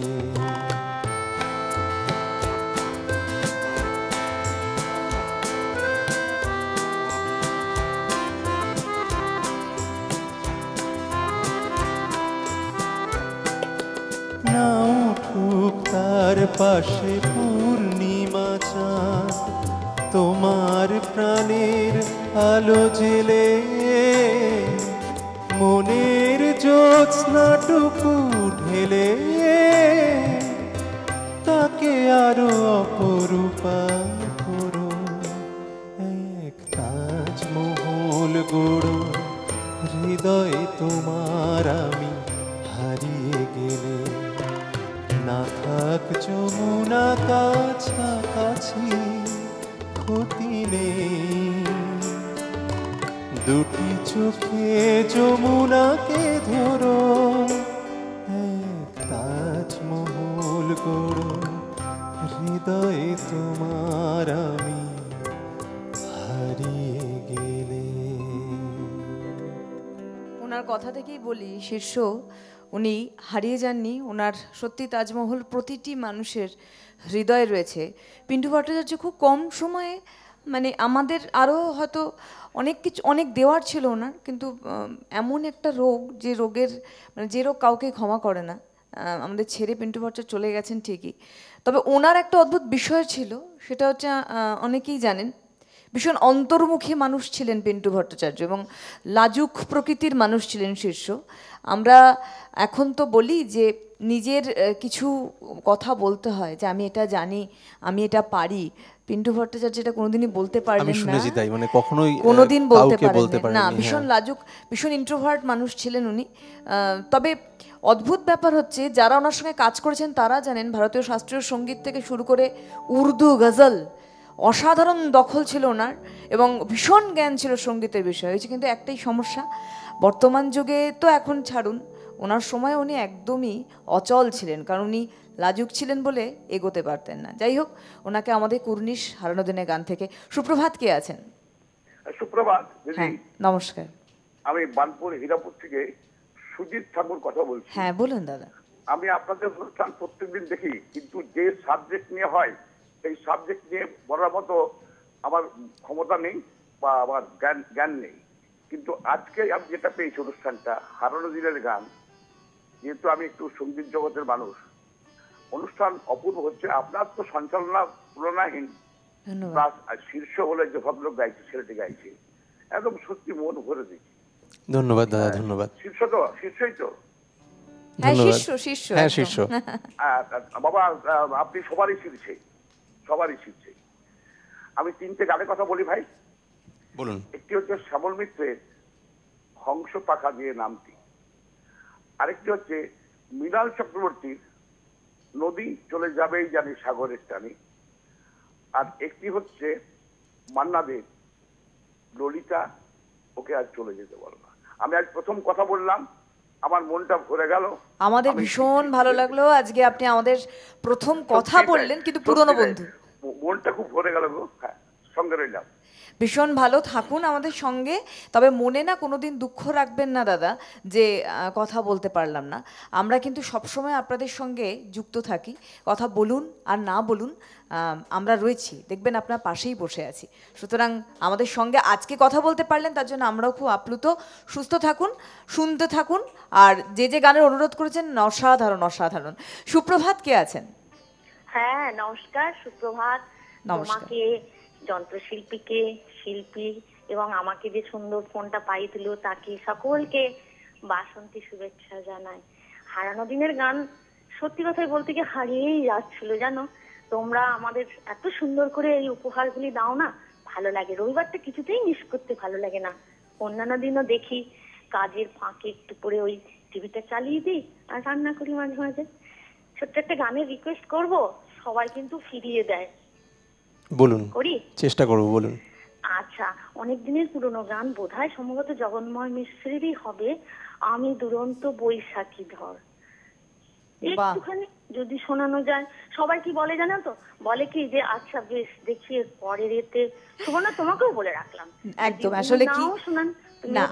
Speaker 3: না উঠুক তার পাশে পূর্ণিমা চাঁদ, তোমার প্রাণের আলো জেলে মনের জ্যোৎস্নাটুকু ঢেলে তাকে আরো অপরূপা করো। এক তাজমহল গড়ো হৃদয়ে তোমার আমি হারিয়ে গেলে। না থাক যমুনা কাছাকাছি ক্ষতি নেই, দুটি চোখে যমুনাকে ধরো। এক তাজমহল গড়ো হৃদয়ে তোমার আমি হারিয়ে গেলে।
Speaker 1: ওনার কথা থেকেই বলি, শীর্ষ উনি হারিয়ে যাননি। ওনার সত্যি তাজমহল প্রতিটি মানুষের হৃদয়ে রয়েছে। পিন্টু ভট্টাচার্য খুব কম সময়ে, মানে আমাদের আরও হয়তো অনেক কিছু অনেক দেওয়ার ছিল ওনার, কিন্তু এমন একটা রোগ, যে রোগের মানে যে রোগ কাউকে ক্ষমা করে না। আমাদের ছেড়ে পিন্টু ভট্টাচার্য চলে গেছেন ঠিকই, তবে ওনার একটা অদ্ভুত বিষয় ছিল, সেটা হচ্ছে অনেকেই জানেন ভীষণ অন্তর্মুখী মানুষ ছিলেন পিন্টু ভট্টাচার্য, এবং লাজুক প্রকৃতির মানুষ ছিলেন শীর্ষ। আমরা এখন তো বলি যে নিজের কিছু কথা বলতে হয়, যে আমি এটা জানি, আমি এটা পারি। পিন্টু ভট্টাচার্য এটা কোনোদিনই বলতে পারলেন না,
Speaker 2: শুনেছি তাই, মানে কখনোই
Speaker 1: কোনোদিন বলতে
Speaker 2: বলতে
Speaker 1: পারেন না।
Speaker 2: পারেননি।
Speaker 1: ভীষণ লাজুক, ভীষণ ইন্ট্রোভার্ট মানুষ ছিলেন উনি। তবে অদ্ভুত ব্যাপার হচ্ছে, যারা ওনার সঙ্গে কাজ করেছেন তারা জানেন, ভারতীয় শাস্ত্রীয় সঙ্গীত থেকে শুরু করে উর্দু গজল, অসাধারণ দখল ছিল ওনার, এবং ভীষণ জ্ঞান ছিল সঙ্গীতের বিষয়ে। হয়েছে কিন্তু একটাই সমস্যা, বর্তমান যুগে তো এখন ছাড়ুন, ওনার সময় উনি একদমই অচল ছিলেন, কারণ উনি লাজুক ছিলেন বলে এগোতে পারতেন না। যাই হোক, ওনাকে আমাদের কুর্নিশ হারানো দিনের গান থেকে। সুপ্রভাত, কে আছেন?
Speaker 7: সুপ্রভাত দিদি।
Speaker 1: হ্যাঁ, নমস্কার।
Speaker 7: আমি বানপুর হীরাপুর থেকে সুজিত ঠাকুর কথা বলছি।
Speaker 1: হ্যাঁ, বলুন দাদা।
Speaker 7: আমি আপনাদের অনুষ্ঠান প্রত্যেকদিন দেখি, কিন্তু যে সাবজেক্ট নিয়ে হয় সেই সাবজেক্ট নিয়ে বলার মতো আমার ক্ষমতা নেই বা আমার জ্ঞান নেই। কিন্তু আজকে আমি যেটা পেয়েছি অনুষ্ঠানটা হারানো দিনের গান, যেহেতু আমি একটু সঙ্গীত জগতের মানুষ, অনুষ্ঠান অপূর্ব হচ্ছে। আপনার তো সঞ্চালনা তুলনাহীন,
Speaker 1: ধন্যবাদ।
Speaker 7: প্লাস শীর্ষ হলে যে ভদ্রলোক গাইছে, ছেলেটি গাইছে, একদম সত্যি মন ভরে দিচ্ছে।
Speaker 2: ধন্যবাদ দাদা, ধন্যবাদ।
Speaker 7: শীর্ষই তো
Speaker 1: হ্যাঁ,
Speaker 2: ধন্যবাদ।
Speaker 1: শীর্ষ
Speaker 2: হ্যাঁ,
Speaker 1: একদম।
Speaker 2: শীর্ষ।
Speaker 7: বাবা, আপনি সবারই শীর্ষে। আমি তিনটে গানের কথা বলি ভাই।
Speaker 2: বলুন।
Speaker 7: একটি হচ্ছে শ্যামল মিত্রের হংস পাখা দিয়ে নামটি, আরেকটি হচ্ছে মৃণাল চক্রবর্তীর নদী চলে যাবেই জানি সাগরের টানি, আর একটি হচ্ছে মান্না দের ললিতা ওকে আজ চলে যেতে বলো না। আমি আজ প্রথম কথা বললাম, আমার মনটা ভরে গেল।
Speaker 1: আমাদের ভীষণ ভালো লাগলো আজকে আপনি আমাদের প্রথম কথা বললেন, কিন্তু পুরনো বন্ধু।
Speaker 7: মনটা খুব ভরে গেল গো। হ্যাঁ, সঙ্গে রইলাম।
Speaker 1: ভীষণ ভালো থাকুন আমাদের সঙ্গে, তবে মনে না কোনোদিন দুঃখ রাখবেন না দাদা যে কথা বলতে পারলাম না। আমরা কিন্তু সবসময় আপনাদের সঙ্গে যুক্ত থাকি, কথা বলুন আর না বলুন, আমরা রয়েছি, দেখবেন আপনার পাশেই বসে আছি। সুতরাং আমাদের সঙ্গে আজকে কথা বলতে পারলেন, তার জন্য আমরাও খুব আপ্লুত। সুস্থ থাকুন, শুনতে থাকুন, আর যে গানের অনুরোধ করেছেন অসাধারণ অসাধারণ। সুপ্রভাত, কে আছেন?
Speaker 8: হ্যাঁ, নমস্কার, সুপ্রভাত।
Speaker 1: নমস্কার।
Speaker 8: তোমাকে, যন্ত্রশিল্পীকে, শিল্পী এবং আমাকে যে সুন্দর ফোনটা পাই দিল তাকে সকলকে বাসন্তী শুভেচ্ছা জানাই। হারানো দিনের গান সত্যি কথাই বলতে গিয়ে হারিয়েই যাচ্ছিল জানো। তোমরা আমাদের এত সুন্দর করে এই উপহারগুলি দাও না, ভালো লাগে। রবিবারটা কিছুতেই মিস করতে ভালো লাগে না। অন্যান্য দিনও দেখি কাজের ফাঁকে একটু পরে ওই টিভিটা চালিয়ে দিই আর রান্না করি মাঝে মাঝে। ছোট্ট একটা গানের রিকোয়েস্ট করব, সবাই কিন্তু ফিরিয়ে দেয়।
Speaker 2: বলুন,
Speaker 8: করি,
Speaker 2: চেষ্টা করব, বলুন।
Speaker 8: আচ্ছা, অনেক দিনের পুরনো গান, বোধহয় সম্ভবত জগন্ময় মিশ্রেরই হবে, আমি দুরন্ত বৈশাখী ধর। একটুখানি যদি শোনানো যায়। সবাই কি বলে জানো তো, বলে কি যে আচ্ছা বেশ দেখি এর পরের এতে শোনা, তোমাকেও বলে রাখলাম
Speaker 1: একদম। আসলে কি
Speaker 8: শোনান
Speaker 1: না,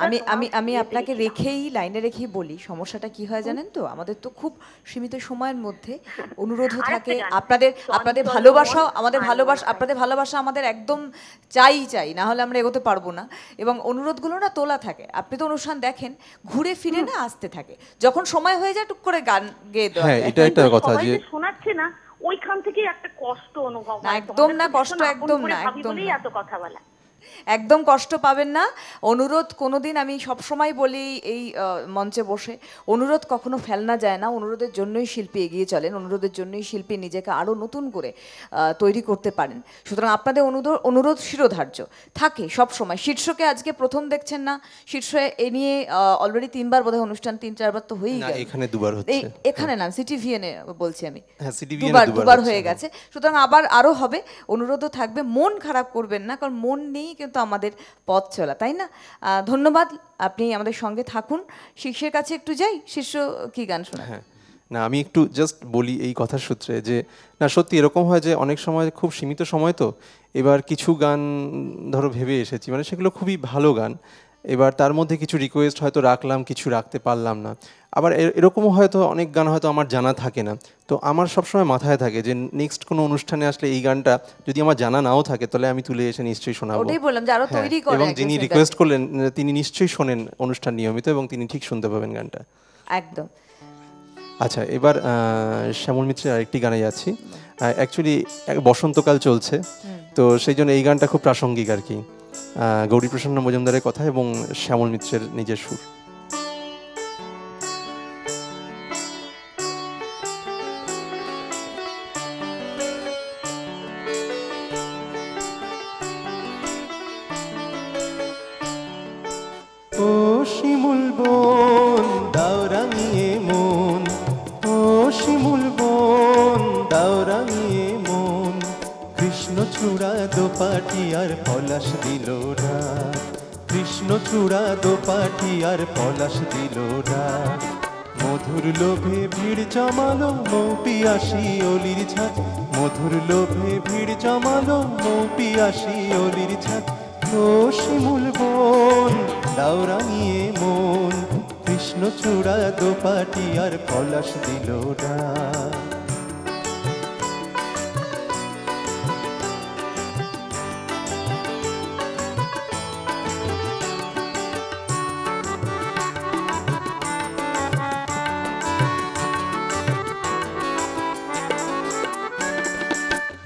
Speaker 1: আমি আপনাকে রেখেই লাইনে রেখেই বলি, সমস্যাটা কি হয় জানেন তো, আমাদের তো খুব সীমিত সময়ের মধ্যে অনুরোধও থাকে, আপনাদের ভালোবাসা, আপনাদের ভালোবাসা আমাদের একদম চাই, না হলে আমরা এগোতে পারবো না। এবং অনুরোধগুলো না তোলা থাকে, আপনি তো অনুষ্ঠান দেখেন, ঘুরে ফিরে না আসতে থাকে, যখন সময় হয়ে যায় টুক করে গান গেয়ে দেওয়া।
Speaker 2: হ্যাঁ, এটা একটা কথা যে
Speaker 8: শোনাচ্ছে না, ওইখান থেকে একটা কষ্ট অনুভব হয়।
Speaker 1: একদম না, কষ্ট একদম না, একদম না,
Speaker 8: এত কথা বলা
Speaker 1: একদম কষ্ট পাবেন না। অনুরোধ কোনোদিন, আমি সবসময় বলি এই মঞ্চে বসে, অনুরোধ কখনো ফেলনা যায় না। অনুরোধের জন্যই শিল্পী এগিয়ে চলেন, অনুরোধের জন্যই শিল্পী নিজেকে আরও নতুন করে তৈরি করতে পারেন। সুতরাং আপনাদের অনুরোধ শিরোধার্য থাকে সব সময়। শীর্ষকে আজকে প্রথম দেখছেন না, শীর্ষে এ নিয়ে অলরেডি 3বার বোধহয় অনুষ্ঠান, 3-4বার তো হয়েই গেছে।
Speaker 2: এখানে 2বার হচ্ছে,
Speaker 1: এখানে না, সিটিভিএনে বলছি আমি,
Speaker 2: হ্যাঁ,
Speaker 1: দুবার হয়ে গেছে। সুতরাং আবার আরও হবে, অনুরোধও থাকবে। মন খারাপ করবেন না, কারণ মন নেই কিন্তু আমাদের পথ চলা, তাই না? ধন্যবাদ, আপনি আমাদের সঙ্গে থাকুন। শীর্ষের কাছে একটু যাই, শীর্ষ কি গান শোনা?
Speaker 2: হ্যাঁ, না আমি একটু জাস্ট বলি এই কথার সূত্রে যে না সত্যি এরকম হয় যে অনেক সময় খুব সীমিত সময়, তো এবার কিছু গান ধরো ভেবে এসেছি, মানে সেগুলো খুবই ভালো গান, এবার তার মধ্যে কিছু রিকোয়েস্ট হয়তো রাখলাম, কিছু রাখতে পারলাম না। আবার এরকমও হয়তো অনেক গান হয়তো আমার জানা থাকে না, তো আমার সবসময় মাথায় থাকে যে নেক্সট কোনো অনুষ্ঠানে আসলে এই গানটা যদি আমার জানা নাও থাকে তাহলে আমি তুলে এসে নিশ্চয়ই শোনাবো।
Speaker 1: ওটাই বললাম যে আরো তৈরি করে,
Speaker 2: এবং যিনি রিকোয়েস্ট করলেন তিনি নিশ্চয়ই শোনেন অনুষ্ঠান নিয়মিত এবং তিনি ঠিক শুনতে পাবেন গানটা
Speaker 1: একদম।
Speaker 2: আচ্ছা, এবার শ্যামল মিত্রের আরেকটি গানে যাচ্ছি। অ্যাকচুয়ালি বসন্তকাল চলছে, তো সেই জন্য এই গানটা খুব প্রাসঙ্গিক আর কি। গৌরীপ্রসন্ন মজুমদারের কথা এবং শ্যামল মিত্রের নিজের সুর।
Speaker 3: ও শিমুল বন দাও রাঙিয়ে মন, ও শিমুল বন দাও রাঙিয়ে মন, কৃষ্ণচূড়া দোপাটি আর পলাশ দিল রাত, কৃষ্ণচূড়া দোপাটি আর পলাশ দিল রাত, মধুর লোভে ভিড় জমালো মৌ পিয়াসী অলির ছাদ, মধুর লোভে ভিড় জমালো মৌ পিয়াসী অলির ছাদ, ও শিমুল বন দাও রাঙিয়ে মন, কৃষ্ণচূড়া দোপাটি আর পলাশ দিল ডাক।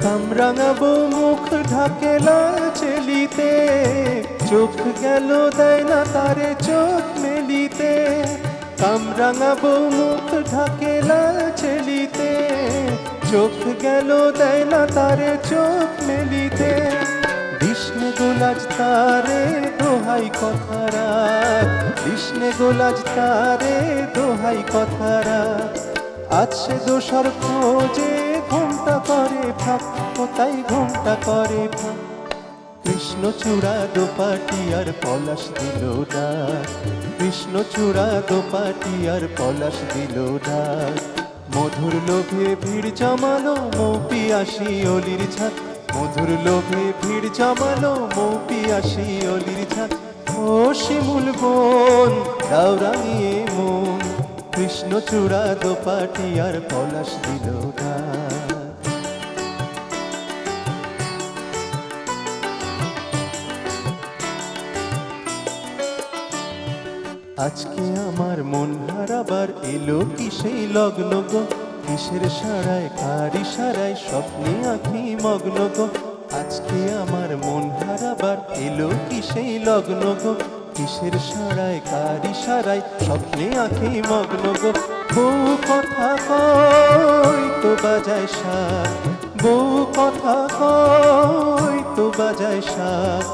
Speaker 3: কামরাঙাবো মুখ ঢাকে লাল চেলিতে, চোখ গেল দেয় না তারে চোখ মেলিতে, কামরাঙাবো মুখ ঢাকে লাল চেলিতে, চোখ গেল দেয় না তারে চোখ মেলিতে, কৃষ্ণে গোলাজ তারে দোহাই কথারা, কৃষ্ণে গোলাজ তারে দোহাই কথারা, আজ সে দোষর খোঁজে ঘুমটা করে ফাঁক, কোথায় ঘুমটা করে ফাঁক, কৃষ্ণচূড়া দোপাটি আর পলাশ দিল ডাক, কৃষ্ণচূড়া দোপাটি আর পলাশ দিল ডাক, মধুর লোভে ভিড় জমালো মৌ পিয়াসী অলির ছাদ, মধুর লোভে ভিড় জমালো মৌ পিয়াসী অলির ছাদ, ও শিমুল বন দাও রাঙিয়ে মন, কৃষ্ণচূড়া দোপাটি আর পলাশ দিল ডাক। আজকে আমার মন হারাবার এলো কি সেই লগ্ন গো, কিসের সারায় কার ইশারায় স্বপ্নে আঁখি মগ্ন গো, আজকে আজকে আমার মন হারাবার এলো কি সেই লগ্ন গো, কিসের সারায় কার ইশারায় স্বপ্নে আঁখি মগ্ন গো। বউ কথা কই তো বাজায় শাক, বউ কথা কই তো বাজায় শাক,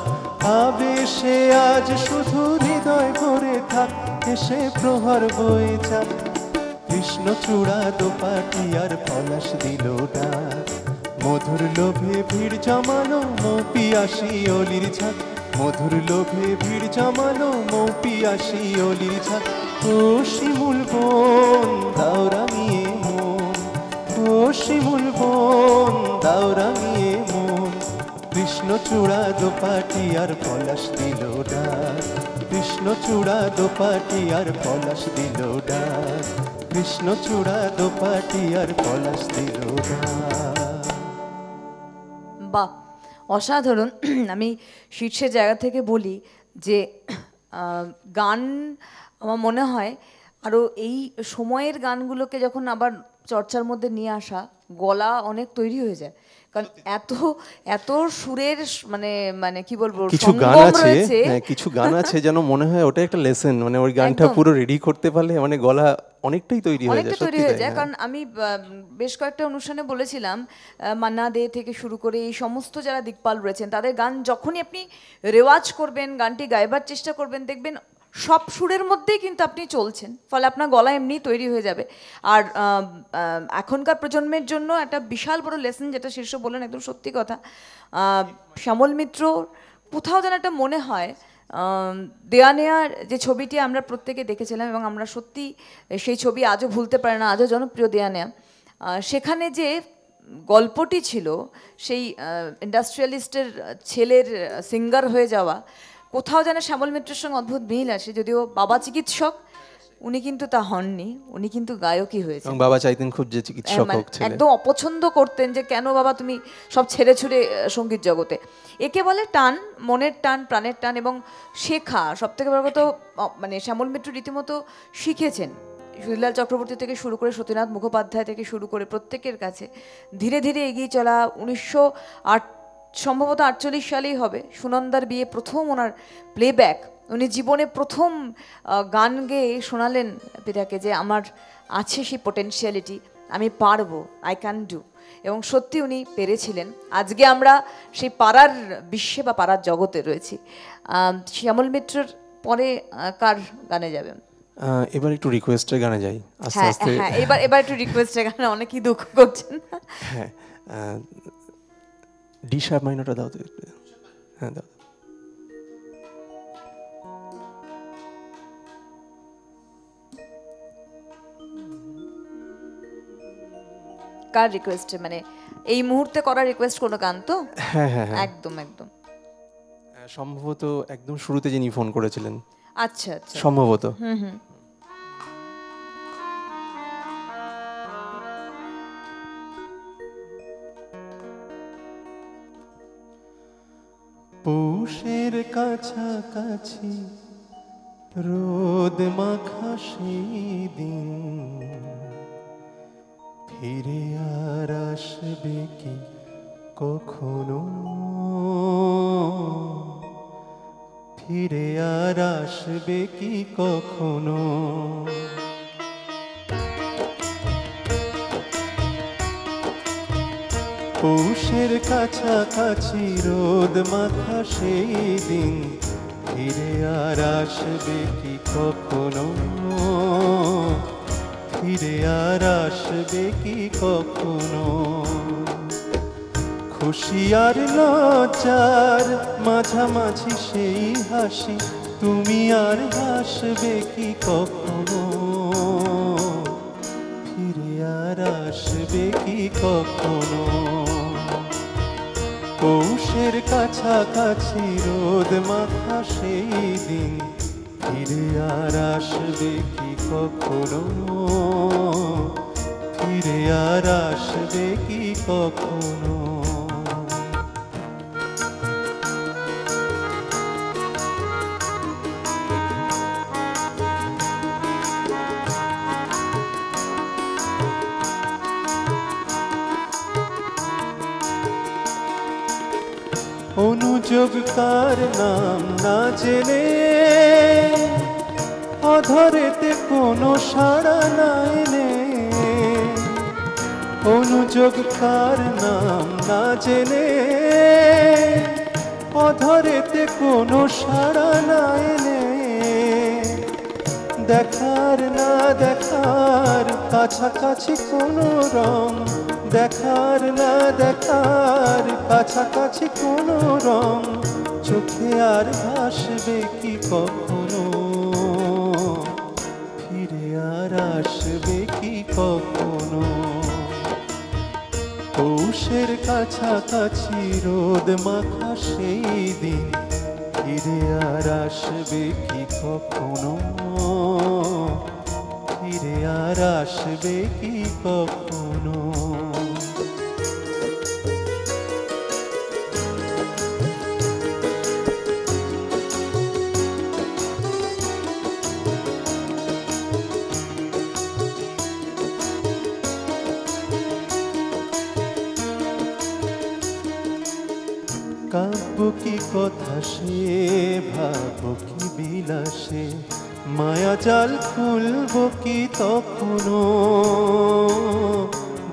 Speaker 3: আবেশে আজ শুধু হৃদয় ভরে থাক, এসে প্রহর বয়ে যাক। কৃষ্ণচূড়া দোপাটি আর পলাশ দিল ডাক, মধুর লোভে ভিড় জমালো মৌ পিয়াসী অলির ঝাঁক, মধুর লোভে ভিড় জমালো মৌ পিয়াসী অলির ঝাঁক। ও শিমুল বন দাও রাঙিয়ে মন, ও শিমুল বন দাও রাঙিয়ে মন, কৃষ্ণচূড়া দোপাটি আর পলাশ দিল ডাক, কৃষ্ণচূড়া দোপাটি আর পলাশ দিল ডাক, কৃষ্ণচূড়া দোপাটি আর পলাশ দিল ডাক।
Speaker 1: বাহ, অসাধারণ। আমি শীর্ষের জায়গা থেকে বলি যে গান আমার মনে হয় আরও এই সময়ের গানগুলোকে যখন আবার চর্চার মধ্যে নিয়ে আসা, গলা অনেক তৈরি হয়ে যায়, কারণ এত এত সুরের মানে মানে কি বলবো,
Speaker 2: কিছু গান আছে, কিছু গান আছে যেন মনে হয় ওটা একটা লেসন, মানে ওই গানটা পুরো রেডি করতে পারলে মানে গলা অনেকটাই তৈরি হয়ে যায়,
Speaker 1: তৈরি হয়ে যায়। কারণ আমি বেশ কয়েকটা অনুষ্ঠানে বলেছিলাম, মান্না দে থেকে শুরু করে এই সমস্ত যারা দিকপাল রয়েছেন তাদের গান যখনই আপনি রেওয়াজ করবেন, গানটি গাইবার চেষ্টা করবেন, দেখবেন সব সুরের মধ্যেই কিন্তু আপনি চলছেন, ফলে আপনার গলা এমনি তৈরি হয়ে যাবে। আর এখনকার প্রজন্মের জন্য একটা বিশাল বড় লেসন, যেটা শীর্ষ বললেন একদম সত্যি কথা। শ্যামল মিত্র কোথাও যেন একটা মনে হয় দেয়া নেয়ার যে ছবিটি আমরা প্রত্যেকে দেখেছিলাম এবং আমরা সত্যি সেই ছবি আজও ভুলতে পারি না, আজও জনপ্রিয় দেয়া নেয়া, সেখানে যে গল্পটি ছিল সেই ইন্ডাস্ট্রিয়ালিস্টের ছেলের সিঙ্গার হয়ে যাওয়া, কোথাও যেন শ্যামল মিত্রের সঙ্গে অদ্ভুত মিল আসে। যদিও বাবা চিকিৎসক, উনি কিন্তু তা হননি, উনি কিন্তু গায়কই হয়েছেন।
Speaker 2: বাবা চাইতেন খুব যে চিকিৎসক হোক,
Speaker 1: একদম অপছন্দ করতেন যে কেন বাবা তুমি সব ছেড়ে ছুড়ে সঙ্গীত জগতে। একে বলে টান, মনের টান, প্রাণের টান এবং শেখা। সব থেকে বড় কথা, মানে শ্যামল মিত্র রীতিমতো শিখেছেন, সুধীলাল চক্রবর্তী থেকে শুরু করে সতীনাথ মুখোপাধ্যায় থেকে শুরু করে প্রত্যেকের কাছে ধীরে ধীরে এগিয়ে চলা। 1948 সালেই হবে সুনন্দার বিয়ে, প্রথম ওনার প্লেব্যাক, উনি জীবনে প্রথম গান গেয়ে শোনালেন পিতাকে যে আমার আছে সেই পোটেনশিয়ালিটি, আমি পারবো, আই ক্যান ডু, এবং সত্যি উনি পেরেছিলেন। আজকে আমরা সেই পাড়ার বিশ্বে বা পাড়ার জগতে রয়েছি। শ্যামল মিত্রের পরে কার গানে যাবেন?
Speaker 2: এবার একটু রিকোয়েস্টের গানে যাই আস্তে আস্তে।
Speaker 1: হ্যাঁ, এবার একটু রিকোয়েস্টের গানে, অনেকেই দুঃখ করছেন।
Speaker 2: হ্যাঁ, ডি শার্প মাইনরটা দাও তো। হ্যাঁ দাও।
Speaker 1: কার রিকোয়েস্টে, মানে এই মুহূর্তে করা রিকোয়েস্ট কোনো গান তো?
Speaker 2: হ্যাঁ হ্যাঁ হ্যাঁ,
Speaker 1: একদম একদম।
Speaker 2: সম্ভবত একদম শুরুতে যিনি ফোন করেছিলেন।
Speaker 1: আচ্ছা আচ্ছা,
Speaker 2: সম্ভবত।
Speaker 1: হুম।
Speaker 3: পৌষের কাছাকাছি রোদ মাখা সেই দিন, ফিরে আর আসবে কি কখনো, ফিরে আর আসবে কি কখনো। পৌষের কাছাকাছি রোদ মাখা সেই দিন, ফিরে আর আসবে কি কখনো, ফিরে আর আসবে কি কখনো। খুশি আর লজ্জার মাঝামাঝি সেই হাসি, তুমি আর হাসবে কি কখনো, ফিরে আর আসবে কি কখনো। পৌষের কাছাকাছি রোদ মাখা সেই দিন, ফিরে আর আসবে কি কখনো, ফিরে আর আসবে কি কখনো। অনুযোগকার নাম না জেনে অধরেতে কোনো সাড়া নাই নে, অনুযোগকার নাম না জেনে অধরেতে কোনো সাড়া নাই নে, দেখার না দেখার কাছাকাছি কোনো রং, দেখার না দেখার কাছাকাছি কোনো রং, চোখে আর ভাসবে কি কখনো, ফিরে আর আসবে কি কখনো, পৌষের কাছাকাছি রোদ মাখা সেই দিন, ফিরে আর আসবে কি কখনো, ফিরে আর আসবে কি কখনো। কাব্য কি কথা সে, ভাব কি বিলাসে, মায়া জাল খুলব কি তখনো,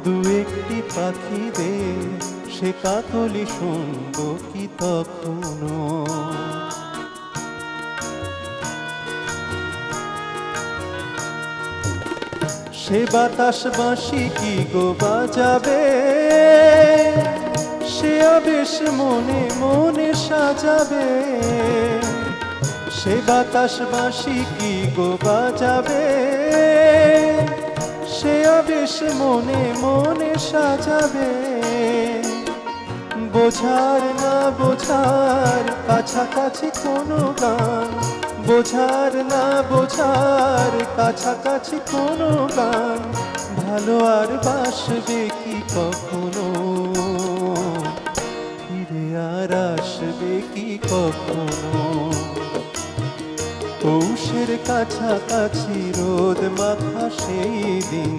Speaker 3: দু একটি পাখি দে সে কাকলি শুনব কি তখনো, সে বাতাস বাঁশি কি গো বাজাবে, সে আবেশ মনে মনে সাজাবে, সে বাতাস বাঁশি কি গো বাজাবে, সে আবেশ মনে মনে সাজাবে, বোঝার না বোঝার কাছাকাছি কোনো গান, বোঝার না বোঝার কাছাকাছি কোনো গান, ভালো আর বাসবে কি কখনো, ফিরে আর আসবে কি কখনো, পৌষের কাছাকাছি রোদ মাখা সেই দিন,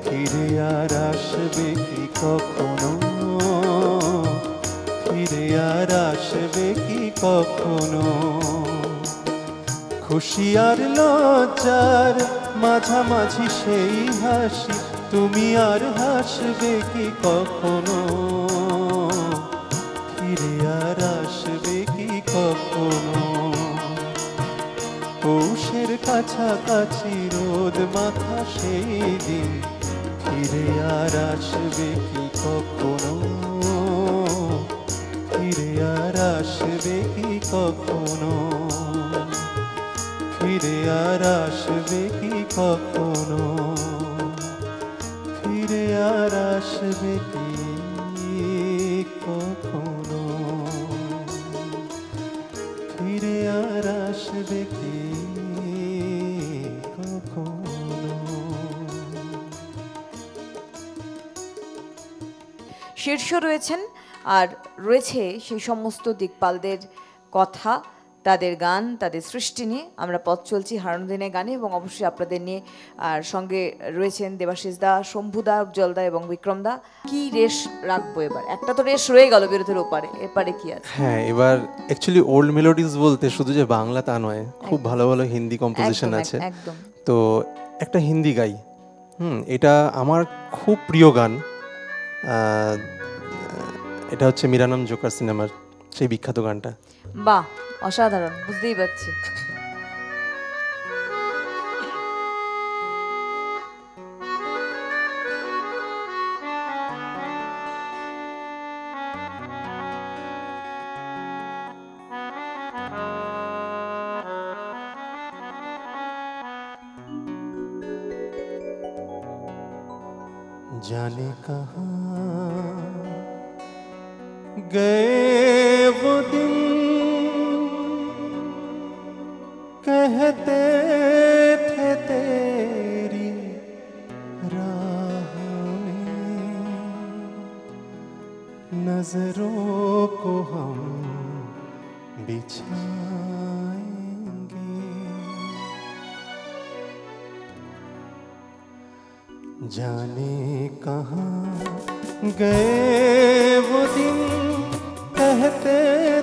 Speaker 3: ফিরে আর আসবে কি কখনো, ফিরে আর আসবে কি কখনো, খুশি আর লজ্জার মাঝামাঝি সেই হাসি, তুমি আর হাসবে কি কখনো, ফিরে আর আসবে কি কখনো, পৌষের কাছাকাছি রোদ মাখা সেই দিন, ফিরে আর আসবে কি কখনো, ফিরে আর আসবে কি কখনো, ফিরে আর আসবে কি কখনো, ফিরে আর আসবে কি কখনো, ফিরে আর আসবে কি কখনো।
Speaker 1: শীর্ষ রয়েছেন আর রয়েছে সেই সমস্ত দিকপালদের কথা, তাদের গান, তাদের সৃষ্টি নিয়ে আমরা পথ চলছি হারানো দিনের গানে, এবং অবশ্যই আপনাদের নিয়ে। আর সঙ্গে রয়েছেন দেবাশিস দা, শম্ভুদা, উজ্জ্বলদা এবং বিক্রমদা। কি রেশ রাখবো এবার? একটা তো রেশ রয়ে গেল বিরতির ওপারে, এপারে কি আছে?
Speaker 2: হ্যাঁ, এবার অ্যাকচুয়ালি ওল্ড মেলোডিজ বলতে শুধু যে বাংলা তা নয়, খুব ভালো ভালো হিন্দি কম্পোজিশন আছে।
Speaker 1: একদম।
Speaker 2: তো একটা হিন্দি গাই, এটা আমার খুব প্রিয় গান। এটা হচ্ছে মেরা নাম জোকার সিনেমার সেই বিখ্যাত গানটা।
Speaker 1: বাহ, অসাধারণ, বুঝতেই পারছি।
Speaker 3: जाने कहाँ गए वो दिन, कहते थे तेरी राह में नजरों को हम बिछाएंगे, जाने कहाँ गए वो दिन, कहते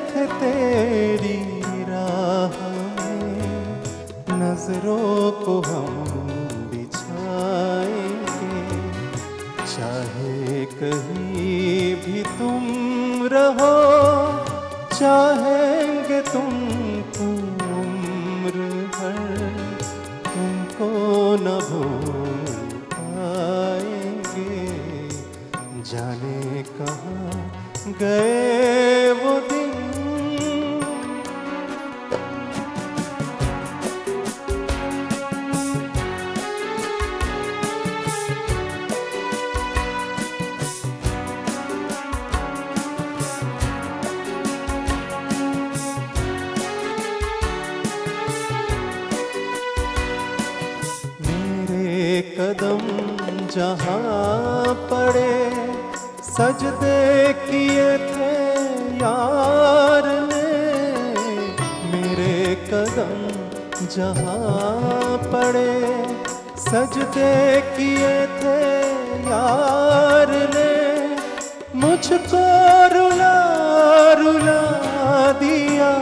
Speaker 3: थे तेरी राह में नजरों को हम बिछाएंगे, चाहे कहीं भी तुम रहो, चाहेंगे तुमको उम्र भर, तुमको न भूल पाएंगे। जाने कहाँ गए वो दिन, कदम जहाँ पड़े सजदे किए थे यार ने, मेरे कदम जहाँ पड़े सजदे किए थे यार ने, मुझको रुला रुला दिया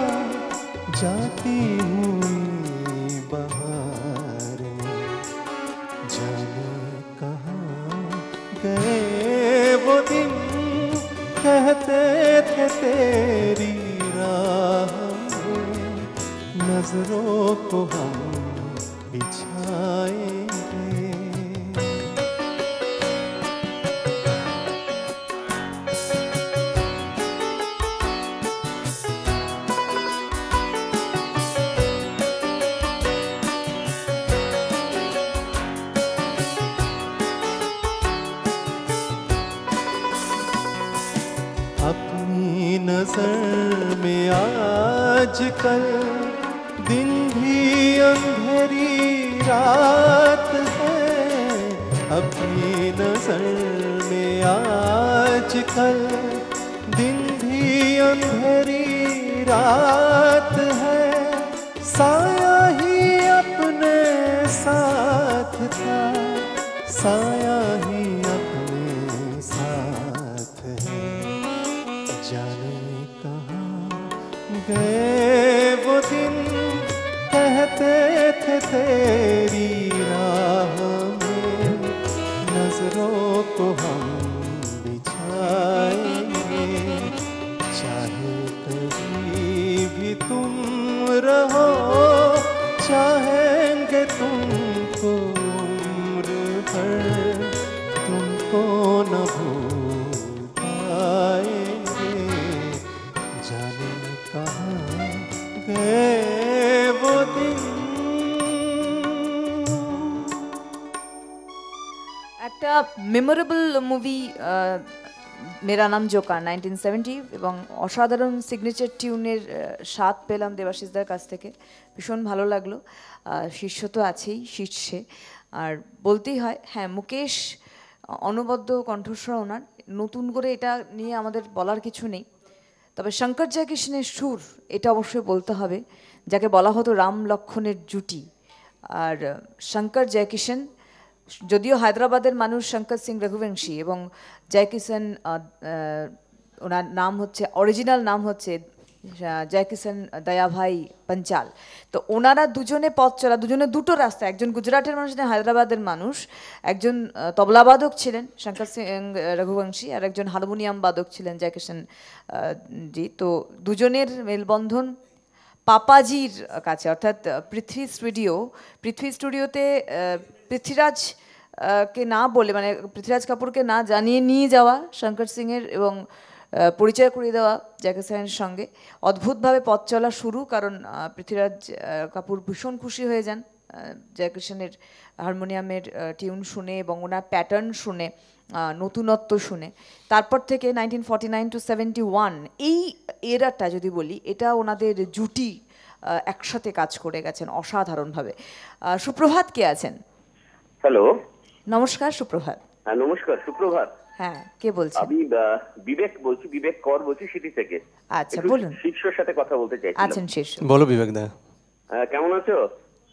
Speaker 3: जाती हुई बहार ने। जाने कहाँ गए वो दिन, कहते थे तेरी राह में नजरों को हम बिछाएंगे। अपनी नजर में आजकल दिन भी अंधेरी रात है, अपनी नजर में आजकल दिन भी अंधेरी रात है, साया ही अपने साथ था, साया ही अपने साथ है। जाने कहाँ गए वो दिन, कहते थे तेरी राह में नजरों को हम बिछाएंगे, चाहे कहीं भी तुम रहो, चाहेंगे तुमको उम्र भर, तुमको न भूल पाएंगे। जाने कहाँ गए वो दिन।
Speaker 1: একটা মেমোরেবল মুভি মেরা নাম জোকার 1970 এবং অসাধারণ সিগনেচার টিউনের স্বাদ পেলাম দেবাশিসদার কাছ থেকে, ভীষণ ভালো লাগলো। শীর্ষ তো আছেই, শীর্ষে। আর বলতেই হয়, হ্যাঁ, মুকেশ অনবদ্য কণ্ঠস্বর ওনার, নতুন করে এটা নিয়ে আমাদের বলার কিছু নেই। তবে শঙ্কর জয়কিশনের সুর, এটা অবশ্যই বলতে হবে, যাকে বলা হতো রাম লক্ষণের জুটি। আর শঙ্কর জয়কিশন, যদিও হায়দ্রাবাদের মানুষ শঙ্কর সিং রঘুবংশী, এবং জয়কিশন ওনার নাম হচ্ছে, অরিজিনাল নাম হচ্ছে জয়কিশন দয়াভাই পঞ্চাল। তো ওনারা দুজনে পথ চলা, দুজনে দুটো রাস্তা, একজন গুজরাটের মানুষ, হায়দ্রাবাদের মানুষ, একজন তবলাবাদক ছিলেন শঙ্কর সিং রঘুবংশী, আর একজন হারমোনিয়াম বাদক ছিলেন জয়কিশন জি। তো দুজনের মেলবন্ধন পাপাজির কাছে, অর্থাৎ পৃথ্বী স্টুডিওতে পৃথ্বীরাজ কে না বলে, মানে পৃথ্বীরাজ কাপুরকে না জানিয়ে নিয়ে যাওয়া শঙ্কর সিংয়ের এবং পরিচয় করিয়ে দেওয়া জয়কিশনের সঙ্গে, অদ্ভুতভাবে পথ চলা শুরু। কারণ পৃথ্বীরাজ কাপুর ভীষণ খুশি হয়ে যান জয়কিশনের হারমোনিয়ামের টিউন শুনে এবং ওনার প্যাটার্ন শুনে, নতুনত্ব শুনে। তারপর থেকে 1949 to 71 এই এরাটা যদি বলি, এটা ওনাদের জুটি একসাথে কাজ করে গেছেন অসাধারণভাবে। সুপ্রভাত, কে আছেন?
Speaker 9: হ্যালো,
Speaker 1: নমস্কার সুপ্রভাত।
Speaker 9: হ্যাঁ নমস্কার, সুপ্রভাত।
Speaker 1: হ্যাঁ, কে বলছেন?
Speaker 9: আমি বিবেক বলছি, বিবেক কর বলছি, সিটি থেকে।
Speaker 1: আচ্ছা, বলুন।
Speaker 9: শীর্ষের সাথে কথা বলতে চাইছি।
Speaker 1: আছেন শীর্ষ,
Speaker 2: বলো বিবেক দা।
Speaker 9: কেমন আছো?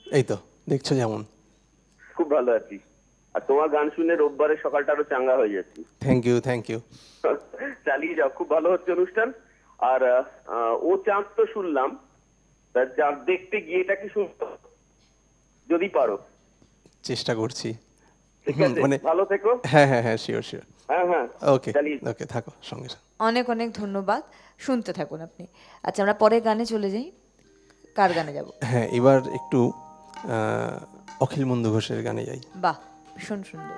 Speaker 2: এই তো দেখছো যেমন।
Speaker 9: খুব ভালো আছি। আর তোমার গান শুনে রোববারের সকালটা আরো চাঙ্গা হয়ে যাচ্ছে।
Speaker 2: Thank you, thank you.
Speaker 9: চালিয়ে যাও, খুব ভালো হচ্ছে অনুষ্ঠান। আর ও চাঁদ তো শুনলাম, তা চাঁদ দেখতে গিয়ে এটা কি শুনতো, যদি পারো।
Speaker 2: চেষ্টা করছি।
Speaker 9: ঠিক আছে,
Speaker 2: মানে
Speaker 9: ভালো থেকো।
Speaker 2: হ্যাঁ হ্যাঁ হ্যাঁ, শিওর শিওর।
Speaker 9: হ্যাঁ হ্যাঁ,
Speaker 2: ওকে ওকে, থাকো সঙ্গে।
Speaker 1: অনেক অনেক ধন্যবাদ, শুনতে থাকুন আপনি। আচ্ছা, আমরা পরের গানে চলে যাই। কার গানে যাব?
Speaker 2: হ্যাঁ, এবার একটু অখিল মুন্দু ঘোষের গানে যাই।
Speaker 1: বাহ, ভীষণ সুন্দর।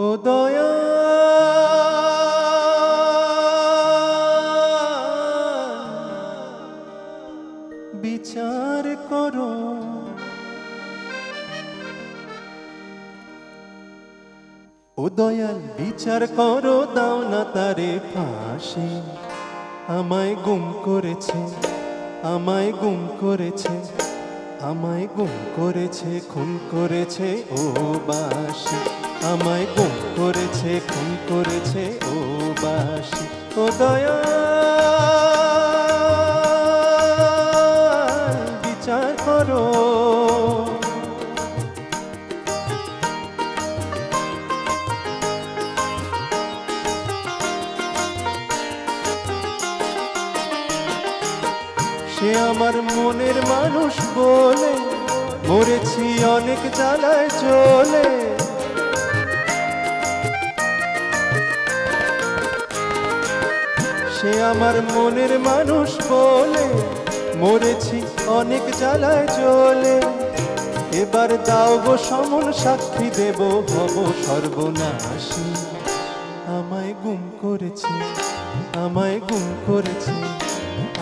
Speaker 3: ও দয়া বিচার করো, ও দয়াল বিচার করো, দাও না তারে ফাঁসি। আমায় গুম করেছে, আমায় গুম করেছে, আমায় গুম করেছে, খুন করেছে ও বাসি। আমায় গুম করেছে, খুন করেছে ও বাসি। ও দয়াল বিচার করো, সে আমার মনের মানুষ বলে মরেছি অনেক জ্বালায় চলে। সে আমার মনের মানুষ বলে মরেছি অনেক জ্বালায় চলে। এবার দাও গো সমন সাক্ষী দেব, হব সর্বনাশী। আমায় গুম করেছে, আমায় গুম করেছে,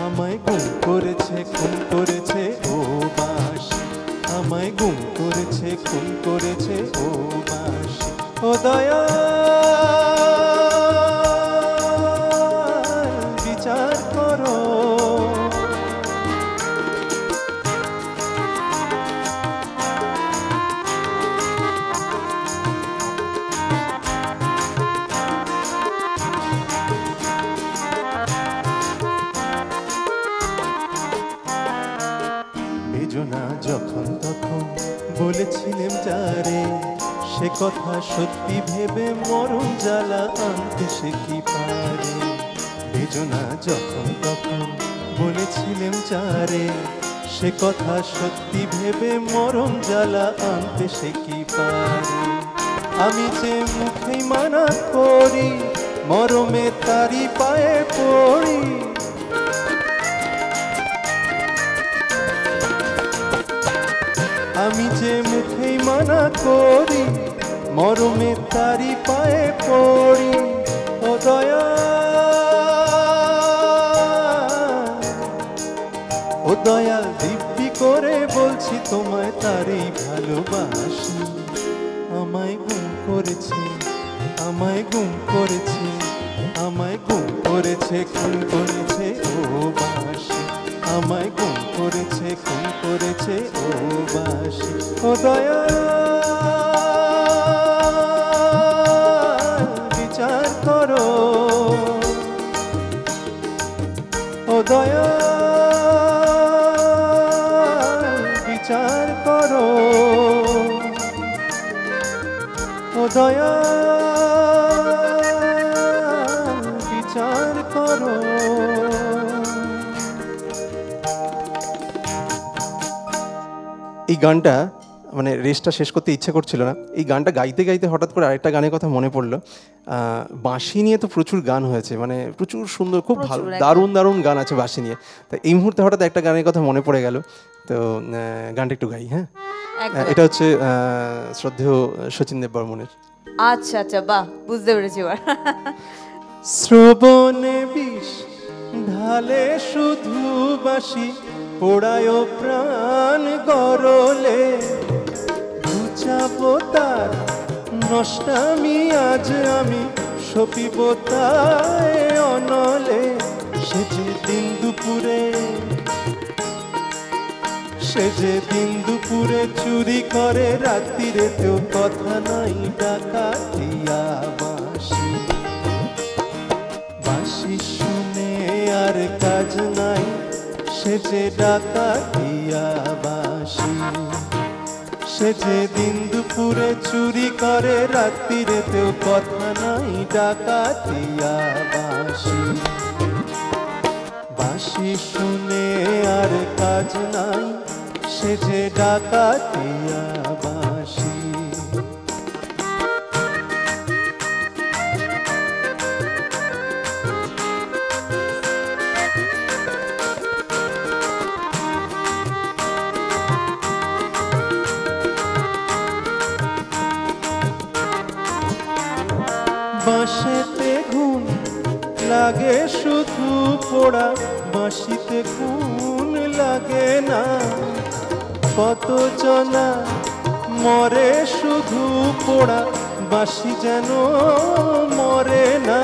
Speaker 3: আমায় গুম করেছে, খুন করেছে ও বাসি। আমায় গুম করেছে, খুন করেছে ও বাসি। ও দয়াল বিচার করো, বেজনা যখন তখন বলেছিলেন যারে, সে কথা সত্যি ভেবে মরণ জ্বালা আনতে সে কি পারে। বেজনা যখন তখন বলেছিলেন যারে, সে কথা সত্যি ভেবে মরণ জ্বালা আনতে সে কি পারে। আমি যে মুখেই মানা করি, মরমে তারি পায়ে পড়ি। আমি যে মুখেই মানা করি, মরমে তারি পায়ে পড়ি। ও দয়াল, ও দয়াল দিব্যি করে বলছি তোমায় তারই ভালোবাসি। আমায় গুম করেছে, আমায় গুম করেছে, আমায় গুম করেছে, খুন করেছে ও বাসি। আমায় গুম করেছে, খুন করেছে ও বাসি। ও দয়াল বিচার করো, ও দয়াল বিচার করো, ও দয়াল বিচার করো।
Speaker 2: এই গানটা মানে রেসটা শেষ করতে ইচ্ছে করছিল না, এই গানটা গাইতে গাইতে হঠাৎ করে আরেকটা গানের কথা মনে পড়লো। বাঁশি নিয়ে তো প্রচুর গান হয়েছে, মানে প্রচুর সুন্দর, খুব ভালো, দারুণ দারুণ গান আছে বাঁশি নিয়ে। তো এই মুহূর্তে হঠাৎ একটা গানের কথা মনে পড়ে গেল, তো গানটা একটু গাই। হ্যাঁ, এটা হচ্ছে শ্রদ্ধেয় শচীন দেব বর্মনের।
Speaker 1: আচ্ছা আচ্ছা, বাহ, বুঝতে পেরেছি এবার।
Speaker 3: শ্রবণে বিষ ঢালে শুধু বাঁশি, পোড়ায় প্রাণ গরলে। ঘুচাবো তার নষ্টামি আজ আমি, সপিব তাই অনলে। সে যে দিন দুপুরে, সে যে দিন দুপুরে চুরি করে, রাত্রিরেতেও কথা নাই ডাকাতিয়া বাঁশি। বাঁশি শুনে আর কাজ নাই, সে যে ডাকাতিয়া বাঁশি। সে যে দিন দুপুরে চুরি করে, রাত্রিরেতেও কথা নাই, ডাকাতিয়া বাঁশি। বাঁশি শুনে আর কাজ নাই, সে যে ডাকাতিয়া বাঁশি। বাঁশেতে ঘুন লাগে শুধু পোড়া, বাঁশিতে ঘুন লাগে না। কত জনা মরে শুধু পোড়া, বাঁশি যেন মরে না।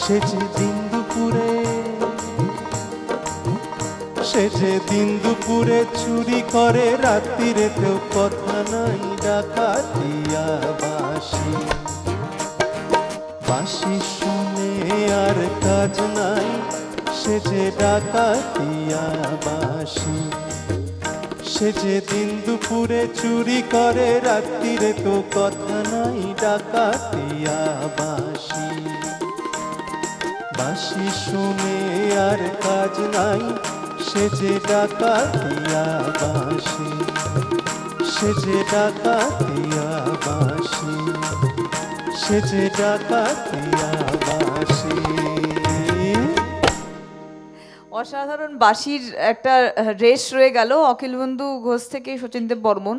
Speaker 3: সে যে দিন দুপুরে, সে যে দিন দুপুরে চুরি করে, রাত্রিরেতেও কথা নাই, ডাকাতিয়া বাঁশি। বাঁশি শুনে আর কাজ নাই, সে যে ডাকাতিয়া বাঁশি। সে যে দিন দুপুরে চুরি করে, রাত্রিরে তো কথা নাই, ডাকাতিয়া বাঁশি। বাঁশি শুনে আর কাজ নাই, সে যে ডাকাতিয়া বাঁশি। সে যে ডাকাতিয়া বাঁশি, সে যে ডাকাতিয়া বাঁশি।
Speaker 1: অসাধারণ বাঁশির একটা রেশ রয়ে গেল অখিলবন্ধু ঘোষ থেকে শচীনদেব বর্মন,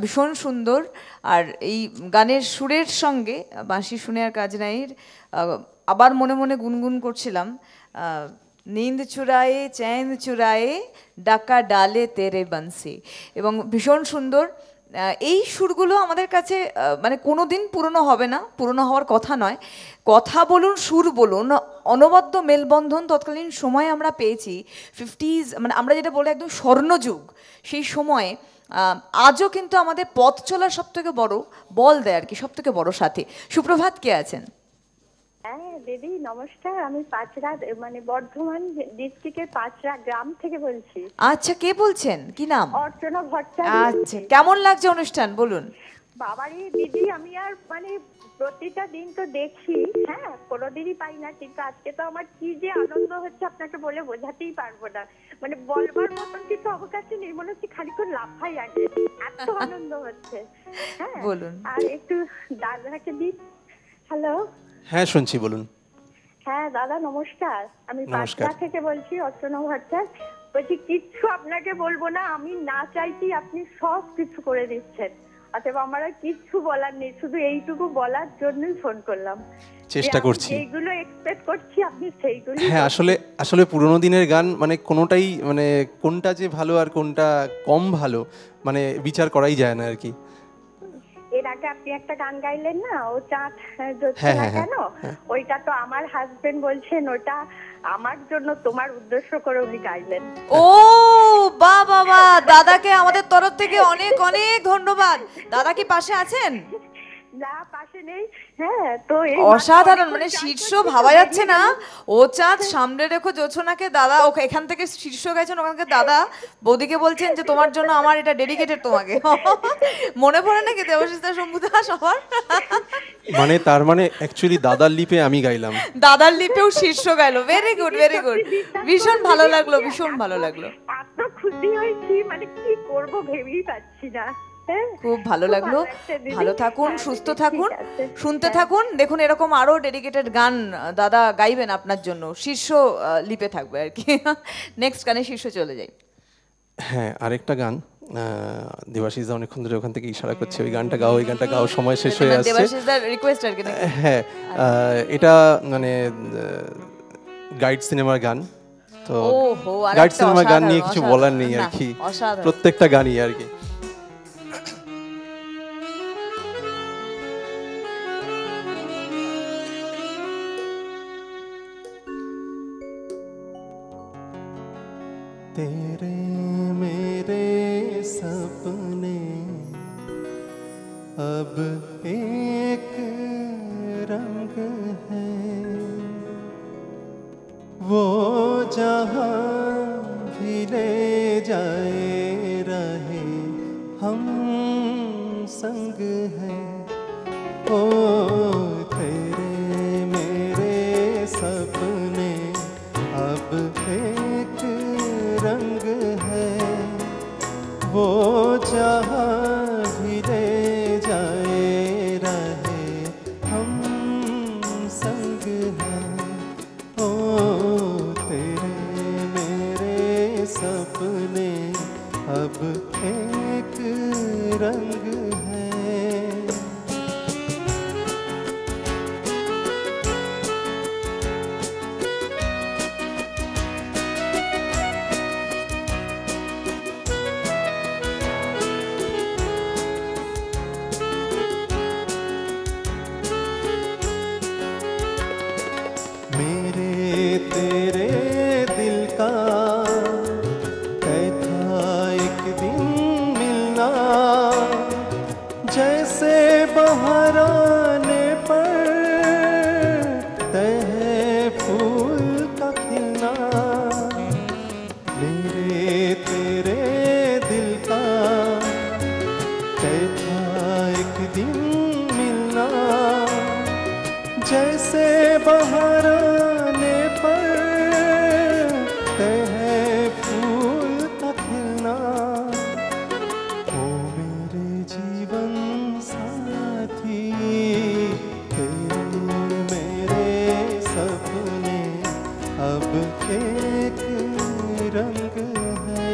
Speaker 1: ভীষণ সুন্দর। আর এই গানের সুরের সঙ্গে বাঁশি শুনে আর কাজ নাই আবার মনে মনে গুনগুন করছিলাম, नींद चुराए चैन चुराए डाका डाले तेरे बंसी, এবং ভীষণ সুন্দর। এই সুরগুলো আমাদের কাছে মানে কোনো দিন পুরনো হবে না, পুরনো হওয়ার কথা নয়। কথা বলুন, সুর বলুন, অনবদ্য মেলবন্ধন তৎকালীন সময়ে আমরা পেয়েছি। 50s মানে আমরা যেটা বলে একদম স্বর্ণযুগ, সেই সময়ে আজও কিন্তু আমাদের পথ চলার সব থেকে বড় বল দেয় আর কি, সব থেকে বড় সাথী। সুপ্রভাত, কে আছেন?
Speaker 10: হ্যাঁ দিদি নমস্কার, আমি পাঁচরা মানে বর্ধমান ডিস্ট্রিক্টের পাঁচরা গ্রাম থেকে বলছি।
Speaker 1: আচ্ছা, কে বলছেন, কি নাম?
Speaker 10: অর্চনা ভট্টাচার্য।
Speaker 1: আচ্ছা, কেমন লাগছে অনুষ্ঠান বলুন?
Speaker 10: বাবারে দিদি, আমি আর মানে প্রতিটা দিন তো দেখি, হ্যাঁ কোনোদিনই পাই না, কিন্তু আজকে তো আমার কি যে আনন্দ হচ্ছে আপনাকে বলে বোঝাতেই পারবো না। মানে বলবার মতন কিছু অবকাশ নেই, মনে হচ্ছে খানিক্ষণ লাফাই আগে, এত আনন্দ হচ্ছে। হ্যাঁ
Speaker 1: বলুন।
Speaker 10: আর একটু দাদাকে দিন। হ্যালো।
Speaker 2: হ্যাঁ শুনছি, বলুন।
Speaker 10: হ্যাঁ দাদা নমস্কার, আমি পাটনা থেকে বলছি, অর্চনা ভট্টাচার্য বলছি। কিচ্ছু আপনাকে বলবো না, আমি না চাইতেই আপনি সব কিছু করে দিচ্ছেন, অতএব আমার আর কিচ্ছু বলার নেই, শুধু এইটুকু বলার জন্যই ফোন করলাম।
Speaker 2: চেষ্টা করছি,
Speaker 10: এইগুলো এক্সপেক্ট করছি আপনি সেইগুলো।
Speaker 2: হ্যাঁ আসলে পুরোনো দিনের গান মানে কোনোটাই মানে কোনটা যে ভালো আর কোনটা কম ভালো মানে বিচার করাই যায় না আর কি।
Speaker 10: এর আগে আপনি একটা গান গাইলেন না, ও চাঁদ জ্যোৎস্না কেন, ওইটা তো আমার হাজবেন্ড বলছেন ওটা আমার জন্য তোমার উদ্দেশ্য করে উনি গাইলেন।
Speaker 1: ও বাহ বাহ বাহ, দাদাকে আমাদের তরফ থেকে অনেক অনেক ধন্যবাদ। দাদা কি পাশে আছেন?
Speaker 10: না পাশে নেই। হ্যাঁ তো
Speaker 1: অসাধারণ, মানে শীর্ষ ভাবা যাচ্ছে না। ও চাঁদ সামনে রেখো জ্যোৎস্নাকে, দাদা ওকে এখান থেকে শীর্ষ গাইছেন, ওখানকে দাদা বৌদিকে বলছেন যে তোমার জন্য আমার এটা ডেডিকেটেড তোমাকে। মনে পড়ে নাকি দেবাশিস দা, শম্ভু দা সবার?
Speaker 2: মানে তার মানে অ্যাকচুয়ালি দাদার লিপে আমি গাইলাম,
Speaker 1: দাদার লিপেও শীর্ষ গাইলো। ভেরি গুড ভেরি গুড, ভীষণ ভালো লাগলো, ভীষণ ভালো লাগলো।
Speaker 10: এত খুশি হয়েছি, মানে কি করব ভেবেই পাচ্ছি না।
Speaker 1: খুব ভালো লাগলো, ভালো থাকুন, সুস্থ থাকুন, শুনতে থাকুন। দেখুন এরকম আরো ডেডিকেটেড গান দাদা গাইবেন আপনার জন্য, শীর্ষ লিপে থাকবে আর কি। নেক্সট গানে শীর্ষ চলে যাই।
Speaker 2: হ্যাঁ আরেকটা গান দেবাশিস দা অনেকক্ষণ ধরে ওখান থেকে ইশারা করছে, ওই গানটা গাও, ওই গানটা গাও, সময় শেষ হয়ে আসছে।
Speaker 1: দেবাশিস দার রিকোয়েস্ট আর কি।
Speaker 2: হ্যাঁ এটা মানে গাইড সিনেমার গান, তো গাইড সিনেমার গান নিয়ে কিছু বলার নেই আর কি, প্রত্যেকটা গানই আর কি।
Speaker 3: तेरे मेरे सपने अब एक रंग है, वो जहाँ भी ले जाए रहे हम संग हैं। ओ तेरे मेरे सपने अब एक रंग है। वो जहाँ भी ले जाए रहे हम संग हैं। ओ तेरे मेरे सपने अब एक रंग है। मेरे तेरे दिल का तय था एक दिन मिलना। जैसे बहार आने पर तय है फूल का खिलना। मेरे तेरे दिल का तय था एक दिन मिलना। जैसे बहार आने पर तय है फूल का खिलना। ओ मेरे जीवन साथी तेरे मेरे सपने अब एक रंग है।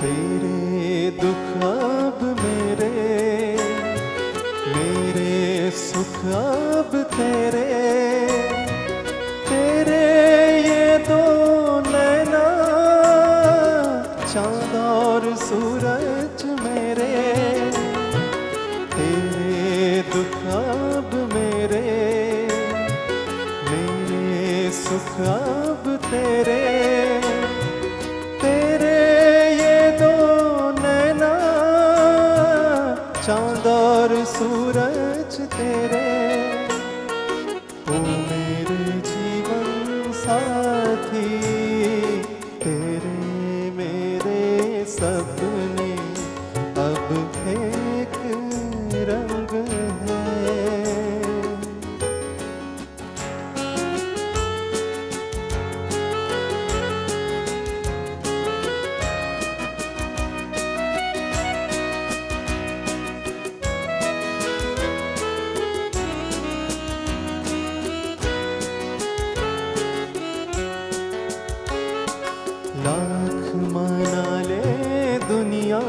Speaker 3: तेरे दुख अब मेरे सुख अब तेरे। तेरे ये दो नैना चांद और सूरज मेरे। तेरे दुख अब मेरे सुख अब तेरे। चांद और सूरज तेरे। ओ मेरे जीवन साथी तेरे मेरे सपने अब एक रंग है। लाख मना ले दुनिया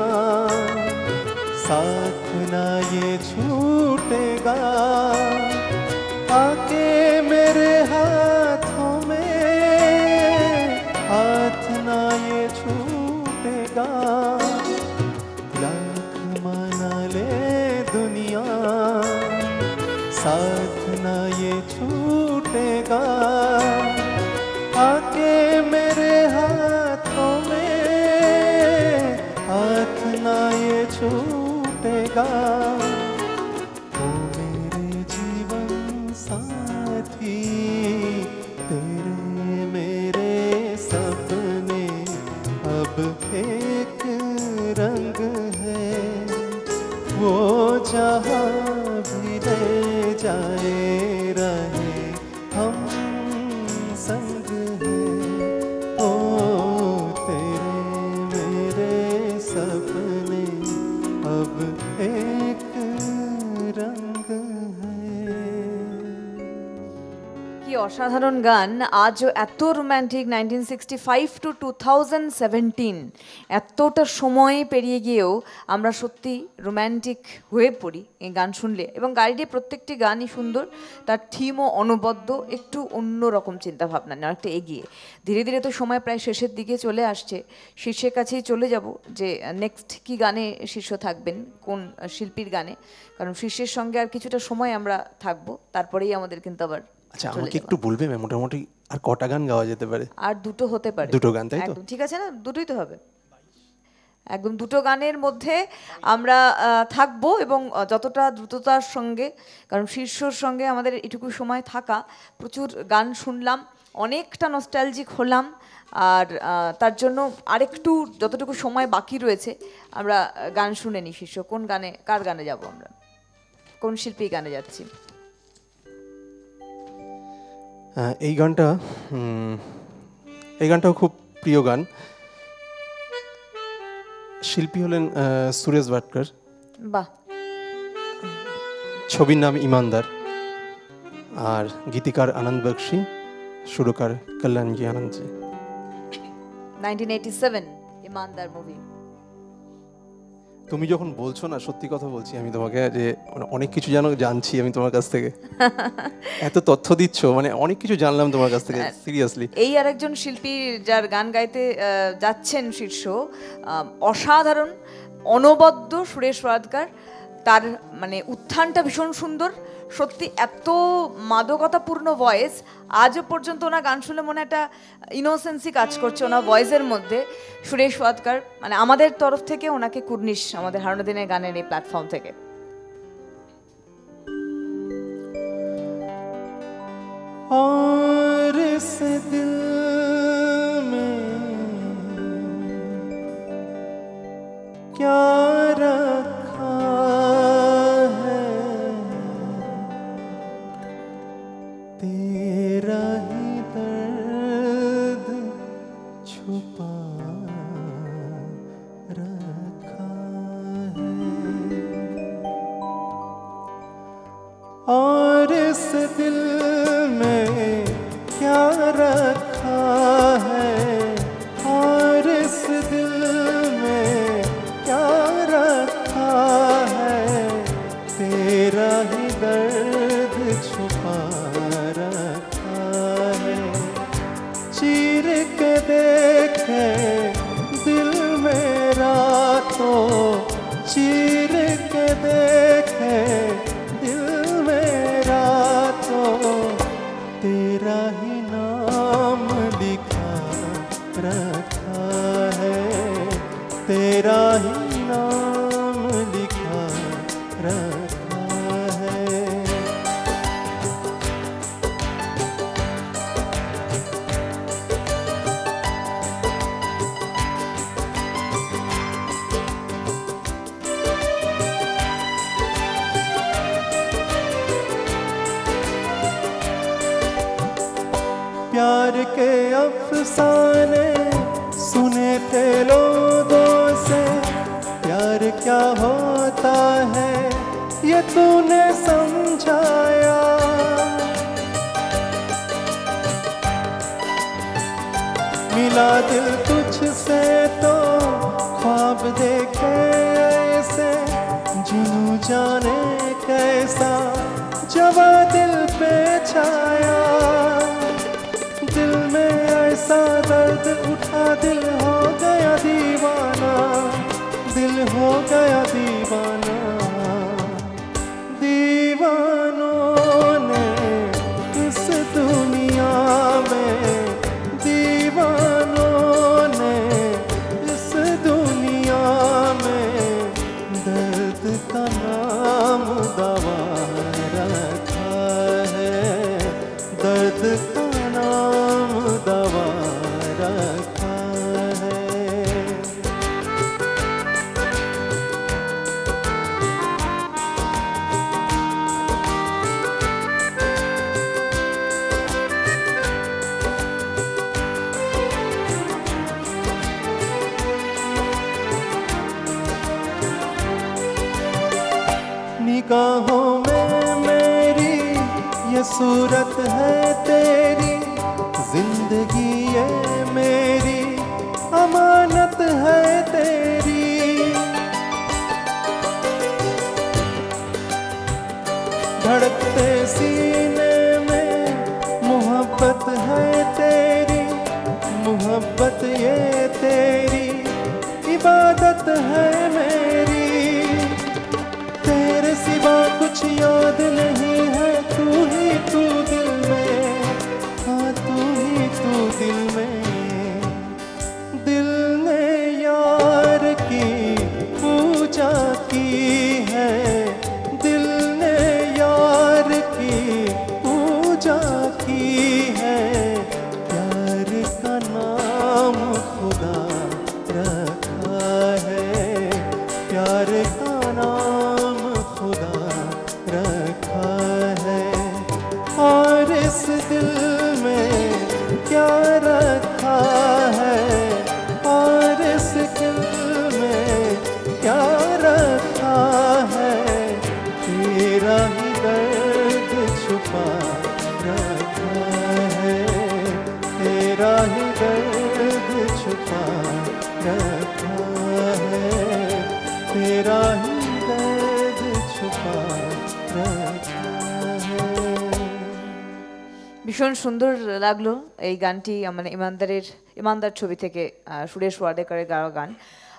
Speaker 3: साथ ना ये छूटेगा। आके मेरे हाथों में हाथ ना ये छूटेगा। लाख मना ले दुनिया साथ ना ये छूटेगा। आके मेरे हाथों में हाथ ना ये छूटेगा। ओ मेरे जीवन साथी तेरे मेरे सपने अब एक रंग है। वो जहाँ भी ले जाए रहे हम संग हैं। ओ तेरे मेरे सपने अब एक रंग है।
Speaker 1: অসাধারণ গান! আজও এত রোম্যান্টিক, 1965 টু 2017 এতটা সময় পেরিয়ে গিয়েও আমরা সত্যি রোম্যান্টিক হয়ে পড়ি এই গান শুনলে। এবং গাড়িটির প্রত্যেকটি গানই সুন্দর, তার থিমও অনবদ্য, একটু অন্যরকম চিন্তাভাবনা, অনেকটা এগিয়ে। ধীরে ধীরে তো সময় প্রায় শেষের দিকে চলে আসছে, শীর্ষের কাছেই চলে যাব যে নেক্সট কি গানে শীর্ষ থাকবেন, কোন শিল্পীর গানে, কারণ শীর্ষের সঙ্গে আর কিছুটা সময় আমরা থাকবো, তারপরেই আমাদের কিন্তু আবার।
Speaker 2: আচ্ছা, আমাকে একটু বলবে ম্যাম মোটামুটি আর কটা গান গাওয়া যেতে পারে?
Speaker 1: আর দুটো হতে পারে।
Speaker 2: দুটো গান, তাই তো?
Speaker 1: একদম ঠিক আছে না, দুটোই তো হবে। একদম দুটো গানের মধ্যে আমরা থাকবো, এবং যতটা দ্রুততার সঙ্গে, কারণ শীর্ষর সঙ্গে আমাদের এটুকু সময় থাকা, প্রচুর গান শুনলাম, অনেকটা নস্টালজিক হলাম, আর তার জন্য আরেকটু যতটুকু সময় বাকি রয়েছে আমরা গান শুনে নিই। শীর্ষ কোন গানে, কার গানে যাব আমরা, কোন শিল্পী গানে যাচ্ছি?
Speaker 2: এই গানটাও খুব প্রিয় গান। শিল্পী হলেন সুরেশ ভাটকর।
Speaker 1: বাহ।
Speaker 2: ছবির নাম ইমানদার, আর গীতিকার আনন্দ বক্সি, সুরকার কল্যাণজি আনন্দজি।
Speaker 1: 1987 ইমানদার মুভি।
Speaker 2: তুমি যখন বলছো না, সত্যি কথা বলছি আমি তোমাকে, যে অনেক কিছু জানছি আমি তোমার কাছ থেকে। এত তথ্য দিচ্ছ, মানে অনেক কিছু জানলাম তোমার কাছ থেকে, সিরিয়াসলি।
Speaker 1: এই আরেকজন শিল্পী যার গান গাইতে যাচ্ছেন শীর্ষ, অসাধারণ, অনবদ্য সুরেশ ওয়াডকার। তার মানে উত্থানটা ভীষণ সুন্দর, সত্যি এত মাদকতাপূর্ণ ভয়েস। আজও পর্যন্ত ওনার গান শুনলে মনে একটা ইনোসেন্সি কাজ করছে ওনার ভয়েসের মধ্যে। সুরেশ ওয়াডকার, মানে আমাদের তরফ থেকে ওনাকে কুর্নিশ, আমাদের হারানো দিনের গানের এই প্ল্যাটফর্ম থেকে।
Speaker 3: और इस दिल में क्या रखा है, तेरा ही दर्द छुपा रखा है। और इस दिल में क्या रखा है, और इस दिल में क्या रखा है, तेरा ही दर्द छुपा रखा है। चीर के देखे दिल मेरा तो, चीर के देखे दिल मेरा तो, तेरा ही नाम लिखा रखा है, तेरा ही नाम लिखा रखा है। प्यार के अफसाने सुने थे लोगों से, प्यार क्या होता है ये तूने समझाया। मिला दिल तुझसे तो ख्वाब देखे ऐसे, जुनू जाने कैसा जवा दिल पे छाया। दिल में ऐसा दर्द उठा, दिल हो गया दीवाना, दिल हो गया दीवाना। दीवानों ने इस दुनिया में, दीवानों ने इस दुनिया में दर्द का नाम दवा रखा है, दर्द का नाम दवा रखा है। निगाहों में मेरी ये सूरत है तेरी, जिंदगी ये मेरी अमानत है तेरी। धड़कते सीने में मोहब्बत है तेरी, मोहब्बत ये तेरी इबादत है मेरी। तेरे सिवा कुछ याद नहीं है, तू ही तू दिल में, हाँ तू ही तू दिल में। दिल ने यार की पूजा की है, दिल ने यार की पूजा की है। प्यार का नाम खुदा रखा है, प्यार का नाम खुदा रखा है। और इस दिल में क्या रखा है, और इस दिल में क्या रखा है। तेरा ही दर्द छुपा रखा है, तेरा ही दर्द छुपा रखा है, तेरा ही दर्द छुपा रखा है।
Speaker 1: ভীষণ সুন্দর লাগলো এই গানটি, মানে ইমানদার ছবি থেকে সুরেশ ওয়াডেকারের গাওয়া গান।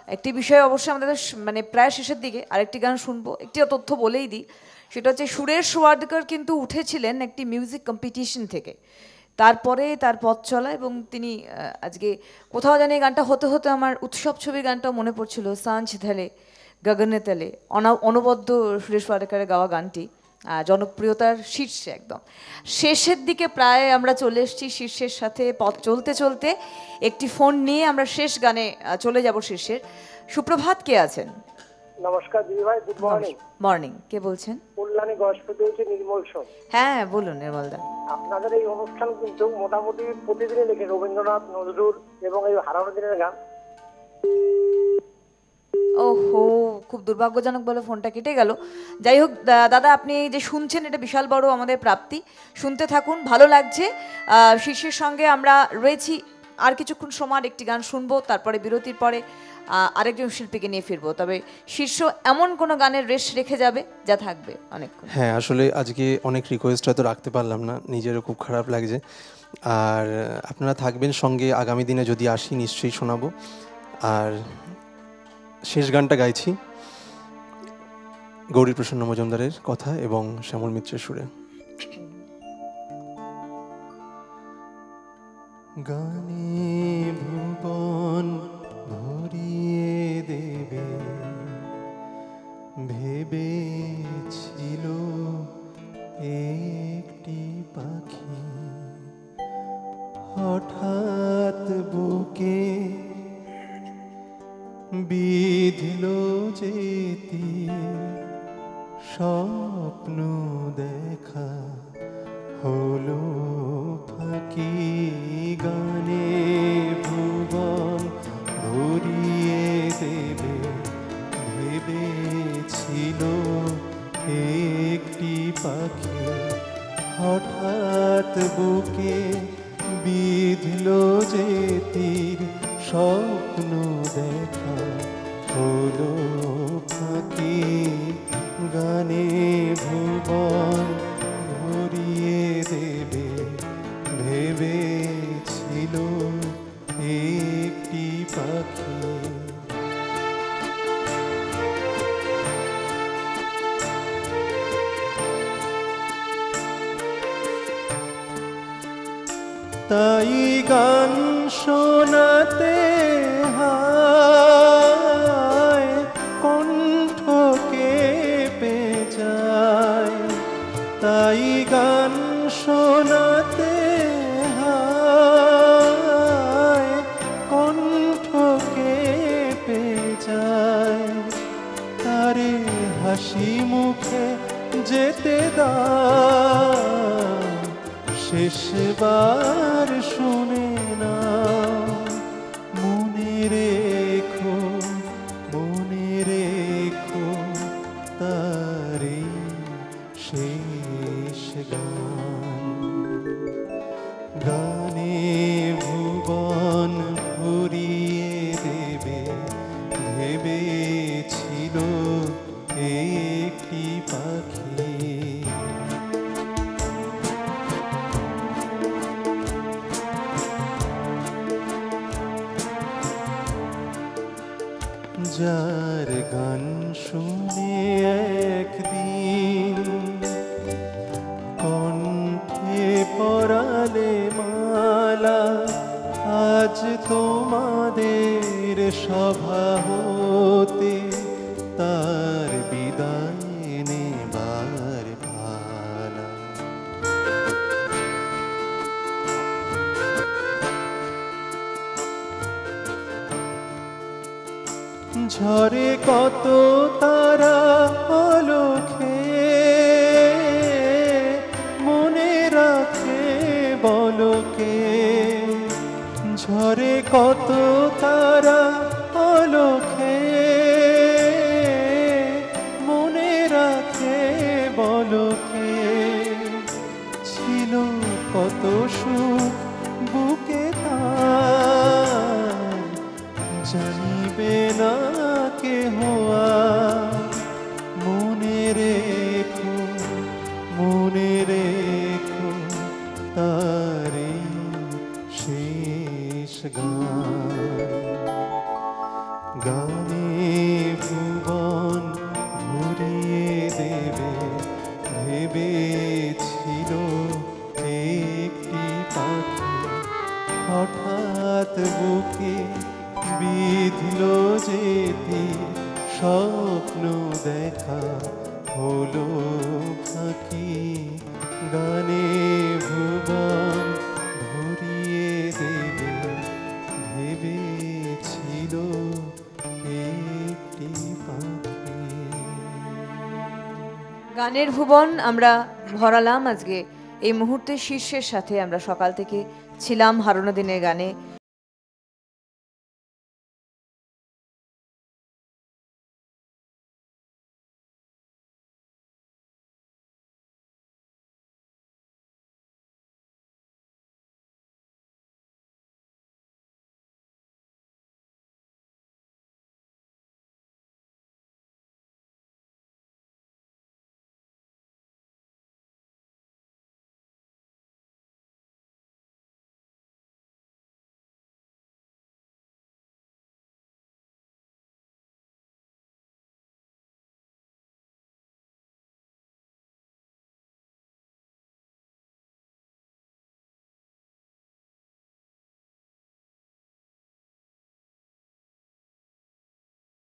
Speaker 1: একটি বিষয় অবশ্যই আমাদের মানে প্রায় শেষের দিকে আরেকটি গান শুনবো, একটি তথ্য বলেই দিই, সেটা হচ্ছে সুরেশ ওয়াডেকার কিন্তু উঠেছিলেন একটি মিউজিক কম্পিটিশন থেকে, তারপরে তার পথ চলা, এবং তিনি আজকে কোথাও জানি এই গানটা হতে হতে আমার উৎসব ছবির গানটাও মনে পড়ছিল, সাঁঝ ঢেলে গগনে তেলে, অনবদ্য সুরেশ ওয়াডেকারের গাওয়া গানটি জনপ্রিয়তার শীর্ষে, একদম শেষের দিকে প্রায় আমরা চলে এসেছি। শীর্ষের সাথে পথ চলতে চলতে একটি ফোন নিয়ে আমরা শেষ গানে চলে যাব। শীর্ষের সুপ্রভাত, কে আছেন?
Speaker 11: নমস্কার দিদি ভাই, গুড মর্নিং।
Speaker 1: মর্নিং, কে বলছেন?
Speaker 11: কল্যাণী গসপতি হচ্ছে নির্মল সোম।
Speaker 1: হ্যাঁ বলুন নির্মল দা।
Speaker 11: আপনাদের এই অনুষ্ঠান কিন্তু মোটামুটি প্রতিদিনই দেখে রবীন্দ্রনাথ, নজরুল এবং এই হারানো দিনের গান।
Speaker 1: ওহো, খুব দুর্ভাগ্যজনক বলে ফোনটা কেটে গেল। যাই হোক দাদা, আপনি যে শুনছেন এটা বিশাল বড় আমাদের প্রাপ্তি, শুনতে থাকুন, ভালো লাগছে। শীর্ষের সঙ্গে আমরা রয়েছি আর কিছুক্ষণ সময়, একটি গান শুনবো, তারপরে বিরতির পরে আরেকজন শিল্পীকে নিয়ে ফিরবো। তবে শীর্ষ এমন কোনো গানের রেশ রেখে যাবে যা থাকবে অনেকক্ষণ।
Speaker 2: হ্যাঁ, আসলে আজকে অনেক রিকোয়েস্ট হয়তো রাখতে পারলাম না, নিজেরও খুব খারাপ লাগছে। আর আপনারা থাকবেন সঙ্গে, আগামী দিনে যদি আসি নিশ্চয়ই শোনাবো। আর শেষ গানটা গাইছি গৌরীপ্রসন্ন মজুমদারের কথা এবং শ্যামল মিত্রের সুরে।
Speaker 3: গানে ভুবন ভরিয়ে দেবে ভেবেছিল একটি পাখি, হঠাৎ বুকে বিঁধল যেতি স্বপ্ন দেখা হলো ফাঁকি। গানে ভুবন ভরিয়ে দেবে ভেবেছিল একটি পাখি, হঠাৎ বুকে বিঁধল যেতির স্বপ্ন দেখা হলো ফাঁকি। গানে ভুবন ভরিয়ে দেবে ভেবেছিল একটি পাখি। তাই গান শোনাতে হয় কণ্ঠ কেঁপে যায়, তাই গান শোনাতে হয় কণ্ঠ কেঁপে যায়। তারে হাসি মুখে যেতে দাও, শেষবার শুনে না মনে রেখো, মনে রেখো তারে শেষ গান। যার গান শুনে একদিন কণ্ঠে পরালে মালা, আজ তোমাদের সভা হতে তার বিদায় নেবার পালা। ঝরে কত তারা আলোকে, মনে রাখে বলকে। ঝরে কত তারা আলোকে, মনে রাখে বলকে। ছিল কত সুখ বুকে তার, জানিবে না কেহ আর। মনে রেখো, মনে রেখো তারে শেষ গান। গানে ভুবন ভরিয়ে দেবে ভেবেছিল একটি পাখি, হঠাৎ বুকে বিঁধল যেতে স্বপ্ন দেখা হলো ফাঁকি। গানে ভুবন ভরিয়ে দেবে ভেবেছিল একটি পাখি।
Speaker 1: গানের ভুবন আমরা ভরালাম আজকে এই মুহূর্তে শীর্ষের সাথে। আমরা সকাল থেকে ছিলাম হারানো দিনের গানে।